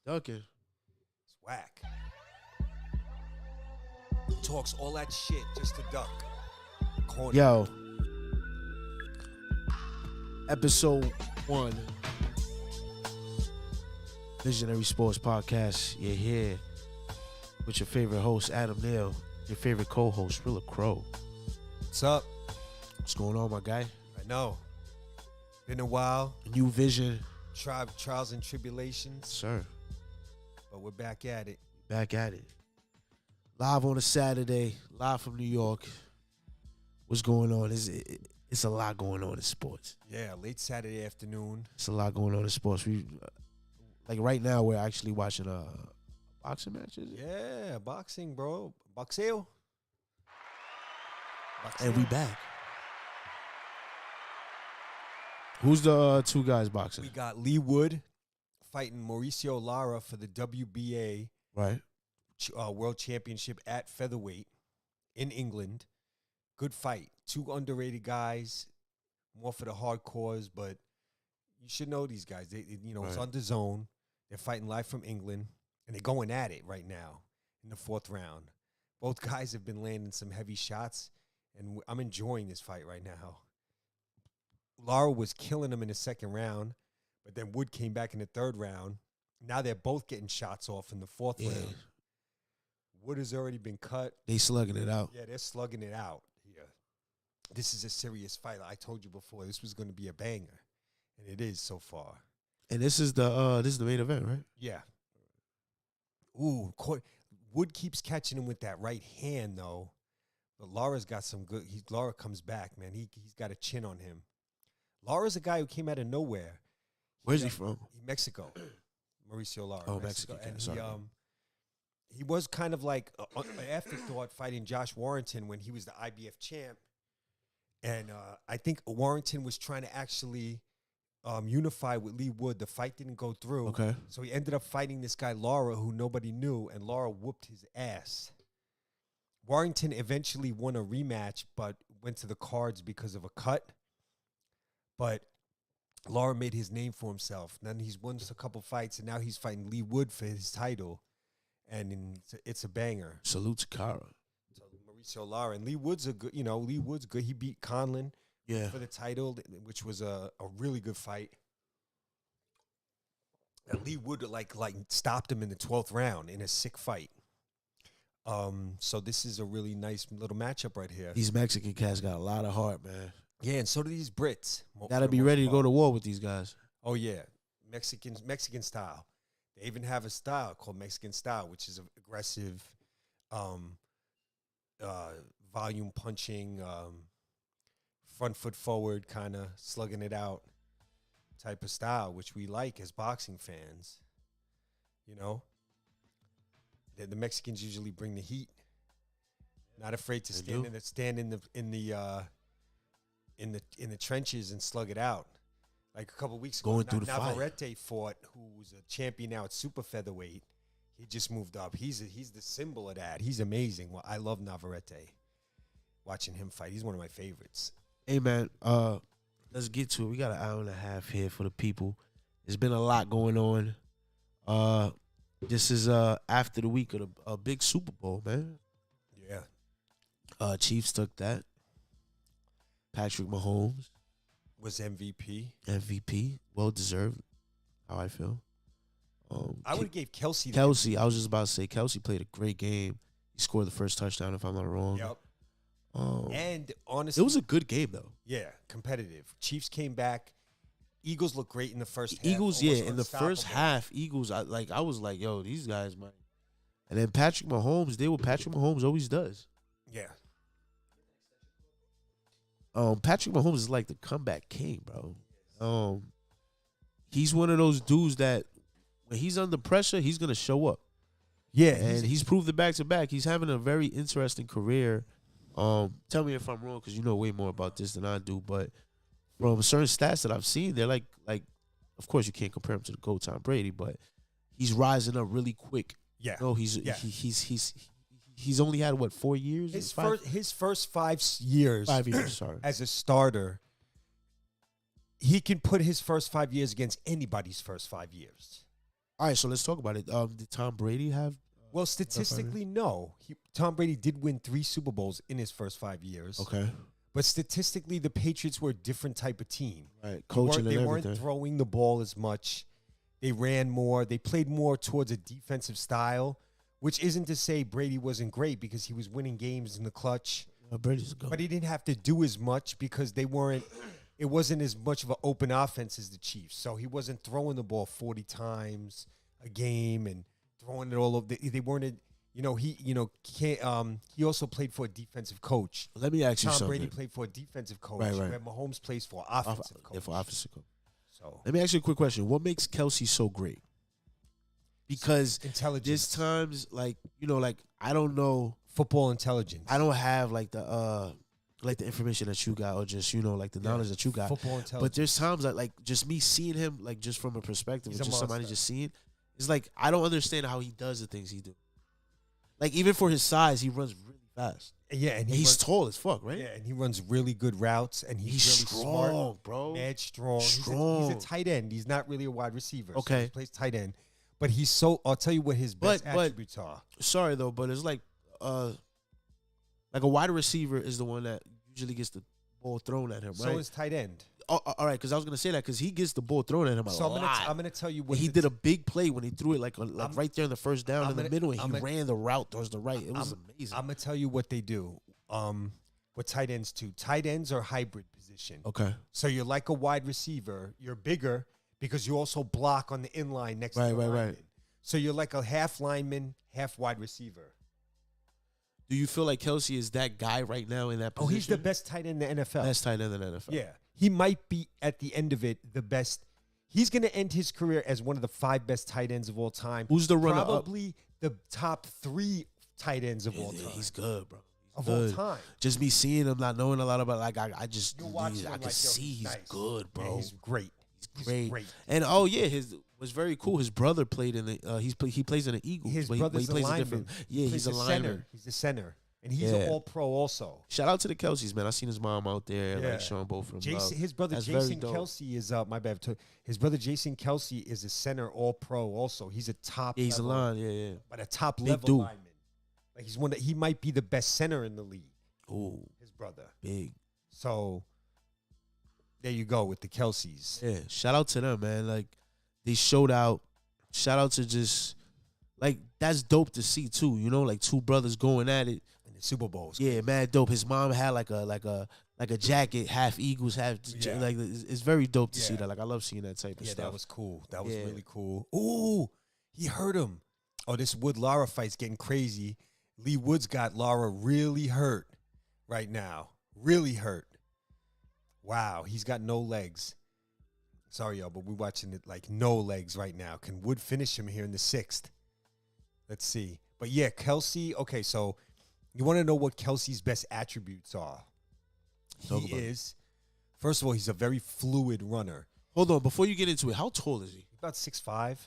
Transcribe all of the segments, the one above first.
Ducking. It's whack. Talks all that shit just to duck. Corny. Yo. Episode 1. Visionary Sports Podcast. You're here with your favorite host, Adam Neal. Your favorite co-host, Rilla Crow. What's up? What's going on, my guy? I know. Been a while. New vision. Trials and tribulations. Sir. But we're back at it. Back at it. Live on a Saturday. Live from New York. What's going on? It's a lot going on in sports. Yeah, late Saturday afternoon. It's a lot going on in sports. We like right now we're actually watching boxing matches. Yeah, boxing, bro. Boxeo. And we back. Who's the two guys boxing? We got Lee Wood fighting Mauricio Lara for the WBA Right. World Championship at featherweight in England. Good fight. Two underrated guys, more for the hardcores, but you should know these guys. They It's on the zone. They're fighting live from England, and they're going at it right now in the 4th round. Both guys have been landing some heavy shots, and I'm enjoying this fight right now. Lara was killing him in the 2nd round, but then Wood came back in the 3rd round. Now they're both getting shots off in the 4th round. Wood has already been cut. They slugging it out. Yeah, they're slugging it out here. This is a serious fight. I told you before this was going to be a banger, and it is so far. And this is the main event, right? Yeah. Ooh, Wood keeps catching him with that right hand though, but Lara's got some good. Lara comes back, man. He's got a chin on him. Lara's a guy who came out of nowhere. Where's he from? Mexico. Mauricio Lara. Oh, Mexico. And sorry. he was kind of like an afterthought fighting Josh Warrington when he was the IBF champ. And I think Warrington was trying to actually unify with Lee Wood. The fight didn't go through. Okay. So he ended up fighting this guy, Lara, who nobody knew, and Lara whooped his ass. Warrington eventually won a rematch, but went to the cards because of a cut. But Lara made his name for himself. Then he's won a couple fights, and now he's fighting Lee Wood for his title. And it's a banger. Salute to Cara. So Mauricio Lara. And Lee Wood's Lee Wood's good. He beat Conlon for the title, which was a really good fight. And Lee Wood like stopped him in the 12th round in a sick fight. So this is a really nice little matchup right here. These Mexican cats got a lot of heart, man. Yeah, and so do these Brits. Gotta be ready to go to war with these guys. Oh yeah, Mexican style. They even have a style called Mexican style, which is aggressive, volume punching, front foot forward, kind of slugging it out type of style, which we like as boxing fans. You know, the Mexicans usually bring the heat. Not afraid to stand in the trenches and slug it out. Like a couple weeks ago, Going through the fight. Navarrete fought, who was a champion now at super featherweight. He just moved up. He's the symbol of that. He's amazing. Well, I love Navarrete. Watching him fight, he's one of my favorites. Hey man, let's get to it. We got an hour and a half here for the people. There's been a lot going on. This is after the week of a big Super Bowl, man. Yeah. Chiefs took that. Patrick Mahomes Was MVP. Well deserved. How I feel. I would have gave Kelsey. Kelsey, I was just about to say Kelsey played a great game. He scored the first touchdown, if I'm not wrong. Yep. And honestly, it was a good game though. Yeah, competitive. Chiefs came back. Eagles looked great in the first half. Eagles, yeah, in the first half, Eagles. I was like, yo, these guys might. And then Patrick Mahomes did what Patrick Mahomes always does. Yeah. Patrick Mahomes is like the comeback king, bro. He's one of those dudes that when he's under pressure, he's gonna show up. Yeah, and he's proved it back to back. He's having a very interesting career. Tell me if I'm wrong, because you know way more about this than I do. But from certain stats that I've seen, they're like, of course you can't compare him to the GOAT Tom Brady, but he's rising up really quick. Yeah, no, he's only had what 4 years? His first 5 years. 5 years, sorry, as a starter. He can put his first 5 years against anybody's first 5 years. All right, so let's talk about it. Did Tom Brady have? Well, statistically, no. Tom Brady did win 3 Super Bowls in his first 5 years. Okay. But statistically, the Patriots were a different type of team. Right, coaching and They everything. weren't throwing the ball as much. They ran more. They played more towards a defensive style, which isn't to say Brady wasn't great because he was winning games in the clutch. Brady's good. But he didn't have to do as much because they weren't. It wasn't as much of an open offense as the Chiefs. So he wasn't throwing the ball 40 times a game and throwing it all over. They weren't. He also played for a defensive coach. Let me ask you something. Tom Brady played for a defensive coach. Right. Where Mahomes plays for offensive coach. Yeah, for offensive coach. So let me ask you a quick question. What makes Kelsey so great? Because intelligence. there's times like I don't know football intelligence. I don't have like the information that you got or just like the knowledge that you got. Football intelligence. But there's times that like just me seeing him like just from a perspective He's of a just somebody monster. just seeing, it's like I don't understand how he does the things he do. Like even for his size, he runs really fast. Yeah, and he's tall as fuck, right? Yeah, and he runs really good routes, and he's really strong, smart, bro. Mad strong. Strong. He's a tight end. He's not really a wide receiver. Okay. So he plays tight end, but he's so. I'll tell you what his best attributes are. Sorry though, but it's like a wide receiver is the one that usually gets the ball thrown at him, right? So is tight end. Oh, all right, because I was gonna say that because he gets the ball thrown at him a lot. I'm gonna tell you what he did a big play when he threw it like right there in the first down in the middle, and he ran the route towards the right. It was amazing. I'm gonna tell you what they do. What tight ends do? Tight ends are hybrid position. Okay. So you're like a wide receiver. You're bigger because you also block on the inline next to the lineman. Right. So you're like a half lineman, half wide receiver. Do you feel like Kelsey is that guy right now in that position? Oh, he's the best tight end in the NFL. Best tight end in the NFL. Yeah. He might be, at the end of it, the best. He's going to end his career as one of the 5 best tight ends of all time. Who's the runner-up? Probably the top 3 tight ends of all time. He's good, bro. All time. Just me seeing him, not knowing a lot about I can like, see he's nice. Good, bro. Yeah, he's great. He's great. And was very cool. His brother played in the he plays in the Eagles. His brother's a lineman. He's a lineman. He's a center. And he's an all-pro also. Shout out to the Kelseys, man. I seen his mom out there, like showing both of them love. His brother Jason Kelsey is my bad. His brother Jason Kelsey is a center all-pro also. He's a top. Yeah, he's level, a line, but a top level lineman. Like he might be the best center in the league. Ooh, his brother, big. So there you go with the Kelseys. Yeah, shout out to them, man. Like they showed out. Shout out to just like that's dope to see too. Like 2 brothers going at it. Super Bowls. Yeah, mad dope. His mom had like a jacket, half Eagles, half like it's very dope to see that. Like I love seeing that type of stuff. Yeah, that was cool. That was really cool. Ooh, he hurt him. Oh, this Wood-Lara fight's getting crazy. Lee Woods got Lara really hurt right now. Really hurt. Wow, he's got no legs. Sorry, y'all, but we're watching it like no legs right now. Can Wood finish him here in the 6th? Let's see. But yeah, Kelsey. Okay, so. You want to know what Kelsey's best attributes are? First of all, he's a very fluid runner. Hold on, before you get into it, how tall is he? About 6'5".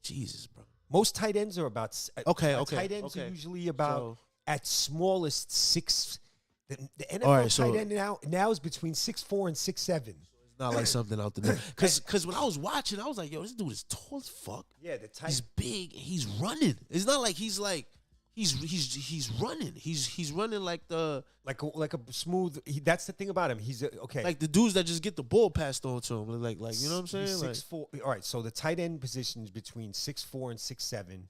Jesus, bro. Most tight ends are about tight ends are usually about at smallest 6. The NFL tight end now is between 6'4" and 6'7". It's not like something out there. Because when I was watching, I was like, yo, this dude is tall as fuck. Yeah, he's big. He's running. It's not like he's like. He's running. He's running like the like a smooth. That's the thing about him. He's okay. Like the dudes that just get the ball passed on to him. Like you know what I'm saying? He's 6'4". All right. So the tight end position is between 6'4" and 6'7". I'm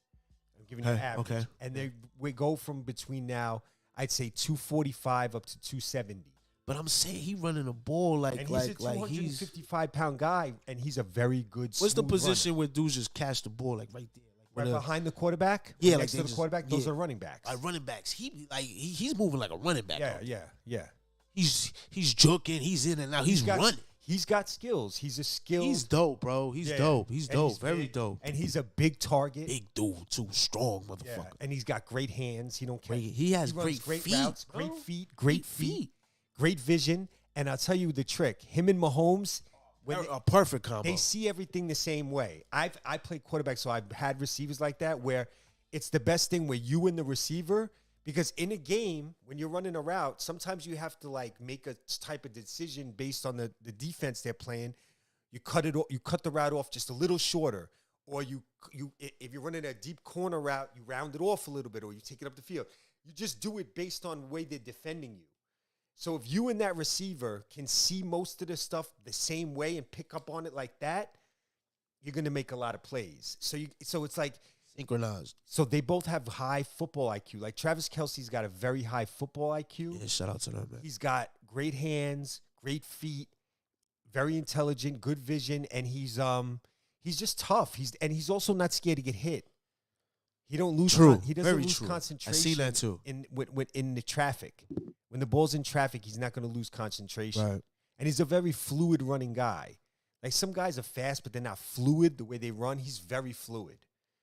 giving you average. Okay. And we go from between now. I'd say 245 up to 270. But I'm saying he running a ball like and he's a 255-pound guy, and he's a very good. What's the position runner. Where dudes just catch the ball like right there? Right behind the quarterback? Yeah, next to the quarterback? Those are running backs. Running backs. He's moving like a running back. Yeah. He's joking. He's in and out. He's running. He's got skills. He's a skill. He's dope, bro. He's dope. He's dope. Very dope. And he's a big target. Big dude, too. Strong motherfucker. Yeah. And he's got great hands. He don't care. He has great feet. Routes, great feet. Great vision. And I'll tell you the trick. Him and Mahomes... a perfect combo. They see everything the same way. I play quarterback, so I've had receivers like that where it's the best thing where you and the receiver, because in a game, when you're running a route, sometimes you have to like make a type of decision based on the defense they're playing. You cut the route off just a little shorter, or if you're running a deep corner route, you round it off a little bit, or you take it up the field. You just do it based on the way they're defending you. So if you and that receiver can see most of the stuff the same way and pick up on it like that, you're going to make a lot of plays. So it's like synchronized. So they both have high football IQ. Like Travis Kelce's got a very high football IQ. Yeah, shout out to them, man. He's got great hands, great feet, very intelligent, good vision, and he's just tough. He's also not scared to get hit. He don't lose. True. He doesn't Very lose true. concentration. I seen that too. In the traffic, when the ball's in traffic, he's not going to lose concentration. Right. And he's a very fluid running guy. Like some guys are fast, but they're not fluid the way they run. He's very fluid.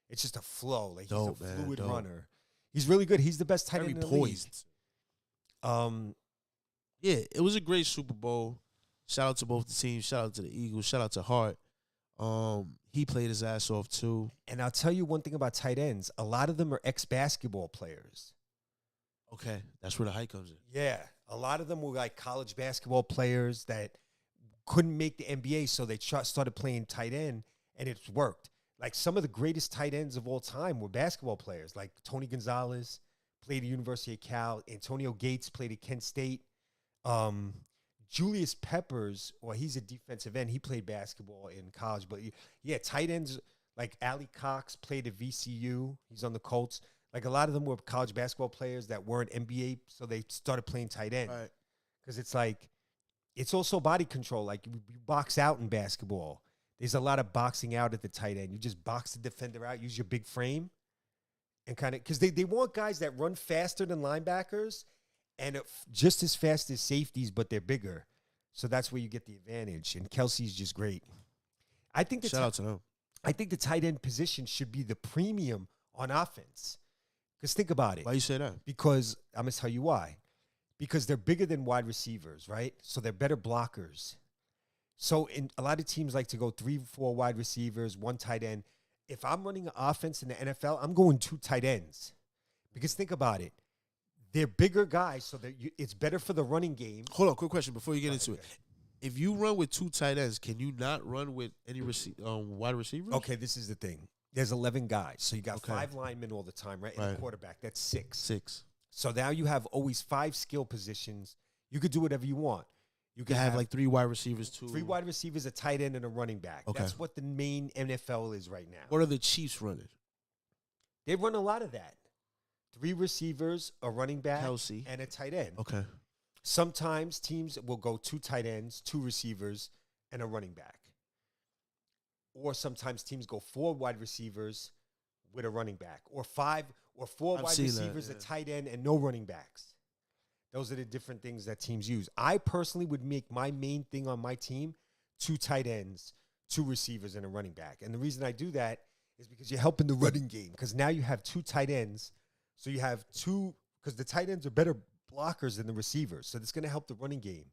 It's just a flow. Like Dope, he's a man, fluid dope. runner. He's really good. He's the best tight end Very in the poised. league. Yeah, it was a great Super Bowl. Shout out to both the teams. Shout out to the Eagles. Shout out to Hart. He played his ass off too. And I'll tell you one thing about tight ends. A lot of them are ex-basketball players. Okay, that's where the hype comes in. Yeah. A lot of them were like college basketball players that couldn't make the NBA, so they started playing tight end, and it's worked. Like some of the greatest tight ends of all time were basketball players. Like Tony Gonzalez played at the University of Cal. Antonio Gates played at Kent State. Julius Peppers, well, he's a defensive end. He played basketball in college. But, yeah, tight ends like Ali Cox played at VCU. He's on the Colts. Like, a lot of them were college basketball players that weren't NBA, so they started playing tight end. Right. Because it's like, it's also body control. Like, you box out in basketball. There's a lot of boxing out at the tight end. You just box the defender out, use your big frame, and kind of – because they want guys that run faster than linebackers and just as fast as safeties, but they're bigger. So that's where you get the advantage. And Kelsey's just great. I think Shout out to them. I think the tight end position should be the premium on offense. Because think about it. Why you say that? Because I'm going to tell you why. Because they're bigger than wide receivers, right? So they're better blockers. So a lot of teams like to go 3-4 wide receivers, 1 tight end. If I'm running an offense in the NFL, I'm going 2 tight ends. Because think about it. They're bigger guys, so it's better for the running game. Hold on, quick question before you get into it. If you run with 2 tight ends, can you not run with any wide receivers? Okay, this is the thing. There's 11 guys, so you got 5 linemen all the time, right? And a quarterback. That's 6. 6. So now you have always 5 skill positions. You could do whatever you want. You can have like 3 wide receivers too. 3 wide receivers, a tight end, and a running back. Okay. That's what the main NFL is right now. What are the Chiefs running? They run a lot of that. 3 receivers, a running back, Kelsey, and a tight end. Okay. Sometimes teams will go 2 tight ends, 2 receivers, and a running back. Or sometimes teams go 4 wide receivers with a running back. Or 4 wide receivers, a tight end, and no running backs. Those are the different things that teams use. I personally would make my main thing on my team 2 tight ends, 2 receivers, and a running back. And the reason I do that is because you're helping the running game. Because now you have 2 tight ends. So you have 2, because the tight ends are better blockers than the receivers. So that's going to help the running game.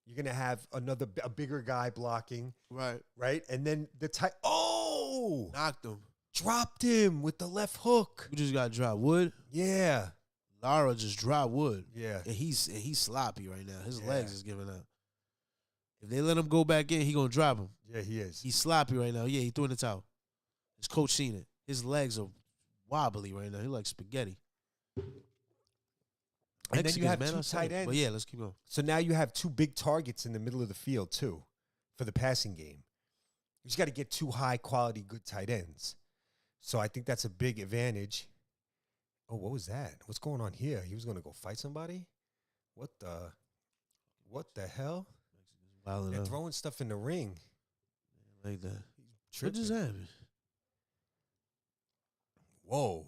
You're going to have a bigger guy blocking. Right. Right? And then the knocked him. Dropped him with the left hook. Who just got dropped? Wood? Yeah. Lara just dropped Wood. Yeah. And he's sloppy right now. His legs is giving up. If they let him go back in, he going to drop him. Yeah, he is. He's sloppy right now. Yeah, he threw in the towel. His coach seen it. His legs are wobbly right now. He like spaghetti. And then you have 2 tight ends. But yeah, let's keep going. So now you have 2 big targets in the middle of the field too for the passing game. You just got to get 2 high-quality, good tight ends. So I think that's a big advantage. Oh, what was that? What's going on here? He was going to go fight somebody? What the hell? They're throwing stuff in the ring. Like that. What just happened? Whoa.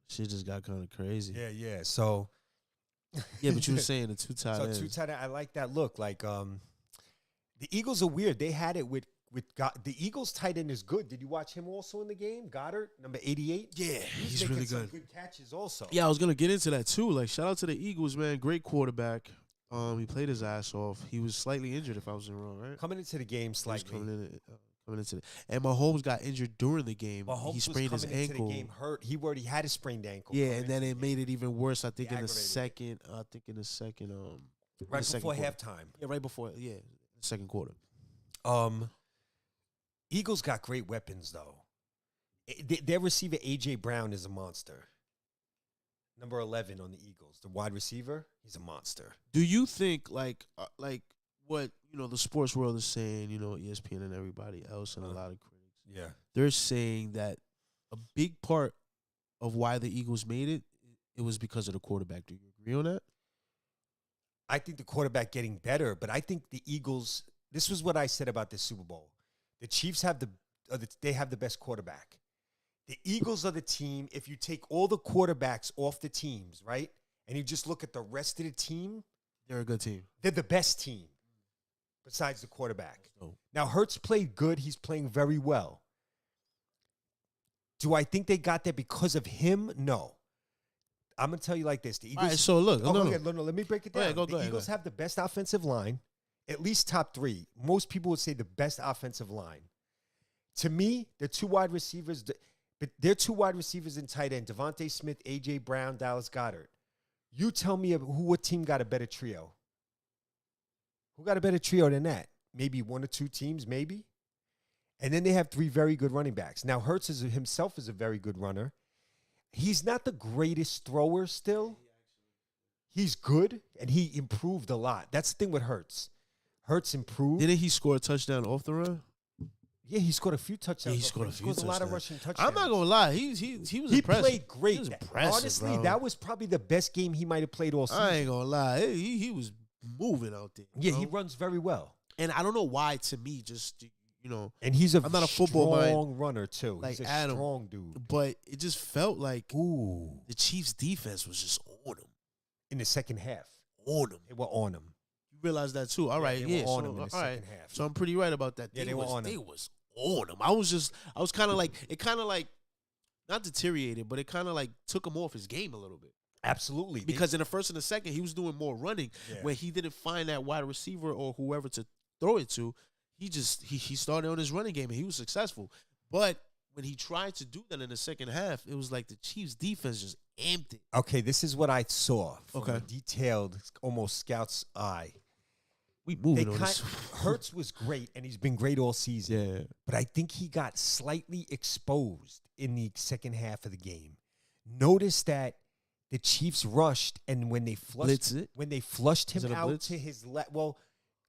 Shit just got kind of crazy. Yeah. So. Yeah, but you were saying the 2 tight ends. 2 tight ends. I like that look. Like, the Eagles are weird. They had it with the Eagles tight end is good. Did you watch him also in the game? Goddard, number 88? Yeah, he's really good. Good catches also. Yeah, I was going to get into that too. Like, shout out to the Eagles, man. Great quarterback. He played his ass off. He was slightly injured, if I wasn't wrong, right? Coming into the game slightly. Coming into it. And Mahomes got injured during the game. Mahomes he sprained his ankle. Into the game hurt. He already had a sprained ankle. Yeah, and then it made it even worse. I think in the second. Right before halftime. Yeah, right before. Yeah, the second quarter. Eagles got great weapons, though. Their receiver, A.J. Brown, is a monster. Number 11 on the Eagles. The wide receiver, he's a monster. Do you think, like what, the sports world is saying, ESPN and everybody else and a lot of critics, they're saying that a big part of why the Eagles made it was because of the quarterback. Do you agree on that? I think the quarterback getting better, but I think the Eagles, this was what I said about this Super Bowl. The Chiefs have they have the best quarterback. The Eagles are the team, if you take all the quarterbacks off the teams, right, and you just look at the rest of the team, they're a good team. They're the best team besides the quarterback. Oh. Now, Hurts played good. He's playing very well. Do I think they got there because of him? No. I'm going to tell you like this. The Eagles. All right, so look. No, let me break it down. Go the ahead, Eagles have the best offensive line, at least top 3. Most people would say the best offensive line. To me, the 2 wide receivers, but they're 2 wide receivers in tight end, Devontae Smith, A.J. Brown, Dallas Goedert. You tell me what team got a better trio? Who got a better trio than that? Maybe 1 or 2 teams, maybe. And then they have 3 very good running backs. Now, Hurts himself is a very good runner. He's not the greatest thrower still. He's good, and he improved a lot. That's the thing with Hurts. Hurts improved. Didn't he score a touchdown off the run? Yeah, he scored a few touchdowns. Yeah, he scored a lot of rushing touchdowns. I'm not gonna lie, he was He impressive. played great. He was impressive, Honestly, bro. that was probably the best game he might have played all season. I ain't gonna lie, he was moving out there. Yeah, bro. he runs very well. And I don't know why. To me, just And he's I'm not a football strong runner too. like He's a Adam, strong dude. but it just felt like Ooh, the Chiefs' defense was just on him. in the second half, On him. they were on him. You realize that too. All right, they were on so, him in the all second right. half. So I'm pretty right about that. Yeah, they were on him. They was on him. I was kind of like, it kind of like, not deteriorated, but it kind of like took him off his game a little bit. Absolutely, Because in the first and the second, he was doing more running. Yeah. When he didn't find that wide receiver or whoever to throw it to, he started on his running game and he was successful. But when he tried to do that in the second half, it was like the Chiefs' defense just amped it. Okay, this is what I saw from Okay. a detailed, almost scout's eye. We moving on this. Hurts was great, and he's been great all season. Yeah. But I think he got slightly exposed in the second half of the game. Notice that the Chiefs rushed, and when they Blitz it? flushed Is him it a out blitz? to his left. Well,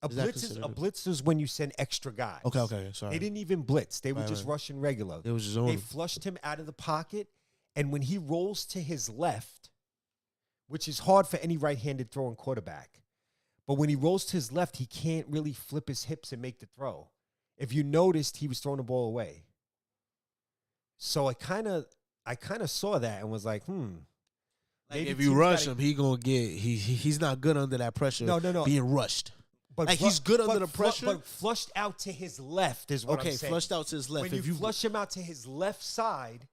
Is that considered a blitz is when you send extra guys. Okay, sorry. They didn't even blitz. They were Right, just right. rushing regular. It was his own. They flushed him out of the pocket, and when he rolls to his left, which is hard for any right-handed throwing quarterback, but when he rolls to his left, he can't really flip his hips and make the throw. If you noticed, he was throwing the ball away. So I kind of saw that and was like, Like if you rush him, he's not good under that pressure. No. Being rushed. But Like, he's good under the pressure? But flushed out to his left is what I'm saying. Flushed out to his left. When you flush him out to his left side,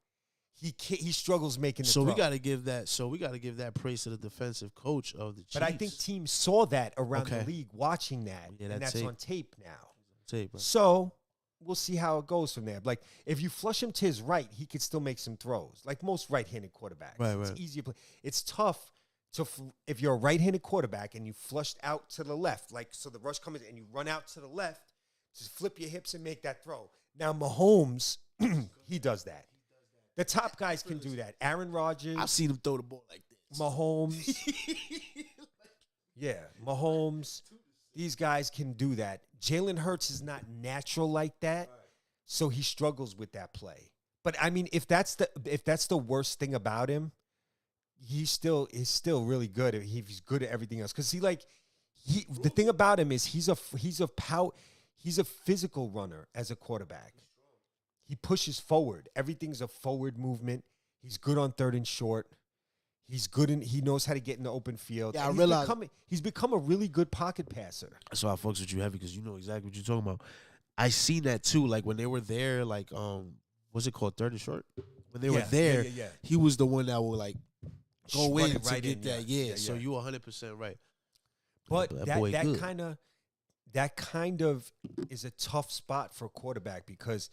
he struggles making the So throw. we got to give that praise to the defensive coach of the Chiefs. But I think teams saw that around Okay. the league watching that, Yeah, and that's that's tape. on tape now. Tape, bro. So we'll see how it goes from there. Like if you flush him to his right, he could still make some throws, like most right-handed quarterbacks. Right. It's easier. It's tough to if you're a right-handed quarterback and you flushed out to the left, like so the rush comes and you run out to the left, just flip your hips and make that throw. Now Mahomes, he does that. The top guys can do that. Aaron Rodgers, I've seen him throw the ball like this. Mahomes. Yeah, Mahomes. These guys can do that. Jalen Hurts is not natural like that, so he struggles with that play. But I mean, if that's the worst thing about him, he's still really good. He's good at everything else because the thing about him is he's a physical runner as a quarterback. He pushes forward. Everything's a forward movement. He's good on third and short. He knows how to get in the open field. Yeah, And I realize he's become a really good pocket passer. That's why I fucks with you heavy because you know exactly what you're talking about. I seen that too. Like when they were there, like what's it called, third and short? When they were there, he was the one that would like go Run in it to right get in, that. yeah. Yeah. So you 100% right. But That boy good. that kind of is a tough spot for a quarterback because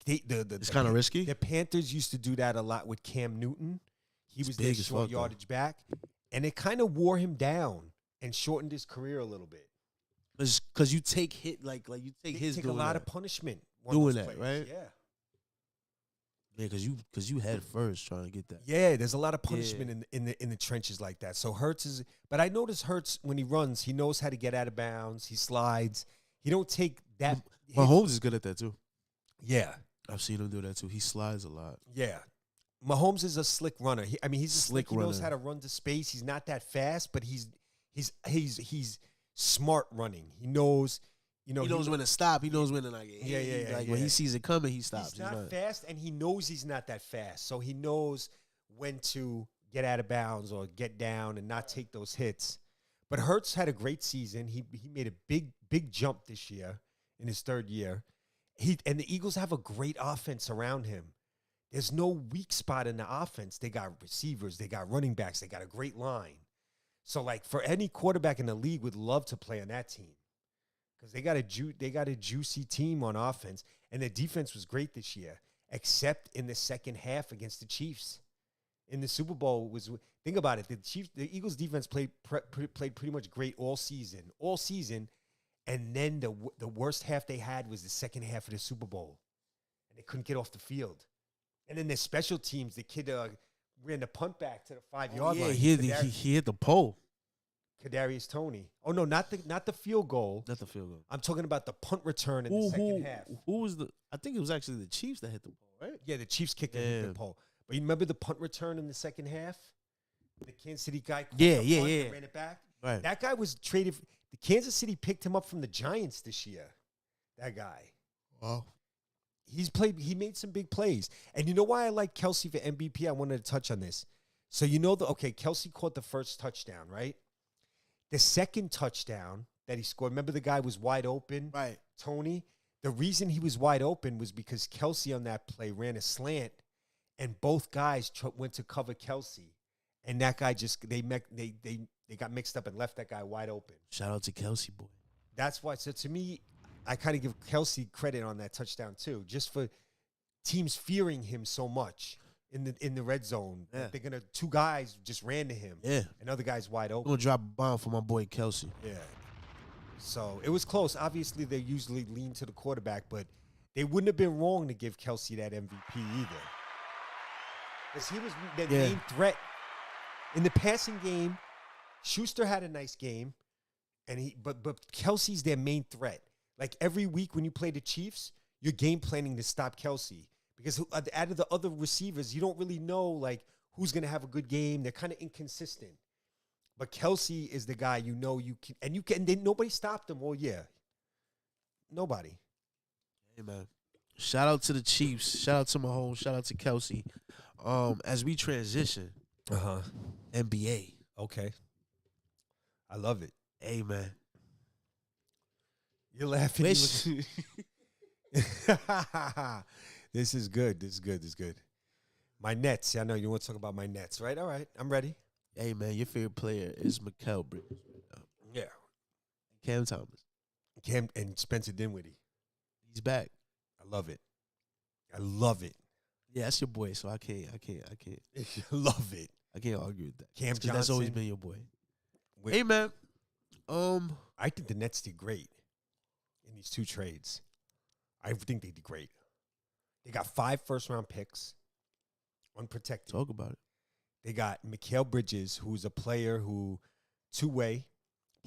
It's kind of risky. The Panthers used to do that a lot with Cam Newton. He was their big as short fuck, though. yardage back, and it kind of wore him down and shortened his career a little bit. Because you take hit like you take his Take a doing lot that. of punishment one of Doing those that, plays. right? Yeah. Yeah, because you had first trying to get that. Yeah, there's a lot of punishment in the trenches like that. So but I notice Hurts when he runs, he knows how to get out of bounds. He slides. He don't take that. Mahomes is good at that too. Yeah, I've seen him do that too. He slides a lot. yeah. Mahomes is a slick runner. He's a slick. He knows runner. how to run to space. He's not that fast, but he's smart running. He knows. He knows when to stop. He knows when to Yeah. When he sees it coming, he stops. He's not fast, and he knows he's not that fast. So he knows when to get out of bounds or get down and not take those hits. But Hurts had a great season. He made a big jump this year in his third year. And the Eagles have a great offense around him. There's no weak spot in the offense. They got receivers. They got running backs. They got a great line. So, like, for any quarterback in the league would love to play on that team. Because they got a juicy team on offense, and the defense was great this year, except in the second half against the Chiefs. In the Super Bowl, think about it. The Eagles defense played pretty much great all season, and then the worst half they had was the second half of the Super Bowl, and they couldn't get off the field. And then their special teams, the kid ran the punt back to the 5-yard line. He hit the pole. Kadarius Toney. Oh no, not the field goal. Not the field goal. I'm talking about the punt return in the second half. Who was I think it was actually the Chiefs that hit the pole, right? Yeah, the Chiefs kicked the pole. But you remember the punt return in the second half? The Kansas City guy Yeah. ran it back. Right. That guy was traded. The Kansas City picked him up from the Giants this year. That guy. Wow. He made some big plays. And you know why I like Kelsey for MVP? I wanted to touch on this. So Kelsey caught the first touchdown, right? The second touchdown that he scored, remember the guy was wide open? Right. Toney. The reason he was wide open was because Kelsey on that play ran a slant, and both guys went to cover Kelsey. And that guy they got mixed up and left that guy wide open. Shout out to Kelsey, boy. That's why. So to me, I kind of give Kelsey credit on that touchdown too, just for teams fearing him so much in the red zone. Yeah. They're gonna two guys just ran to him. Yeah. Another guy's wide I'm open. gonna drop a bomb for my boy Kelsey. Yeah. So it was close. Obviously, they usually lean to the quarterback, but they wouldn't have been wrong to give Kelsey that MVP either. Because he was the main threat. In the passing game, Schuster had a nice game, but Kelsey's their main threat. Like every week when you play the Chiefs, you're game planning to stop Kelsey. Because out of the other receivers, you don't really know like who's going to have a good game. They're kind of inconsistent. But Kelsey is the guy you can, and nobody stopped him all year. Nobody. Hey, man. Shout out to the Chiefs. Shout out to Mahomes. Shout out to Kelsey. As we transition, NBA. Okay. I love it. Hey, man. You're laughing. This is good. This is good. My Nets. I know you want to talk about my Nets, right? All right. I'm ready. Hey, man, your favorite player is Mikal Bridges. Yeah. Cam Thomas. Cam and Spencer Dinwiddie. He's back. I love it. I love it. Yeah, that's your boy, so I can't love it. I can't argue with that. Cam Johnson. That's always been your boy. Hey, man. I think the Nets did great in these two trades. I think they did great. They got 5 first-round picks, unprotected. Talk about it. They got Mikal Bridges, who's a player two-way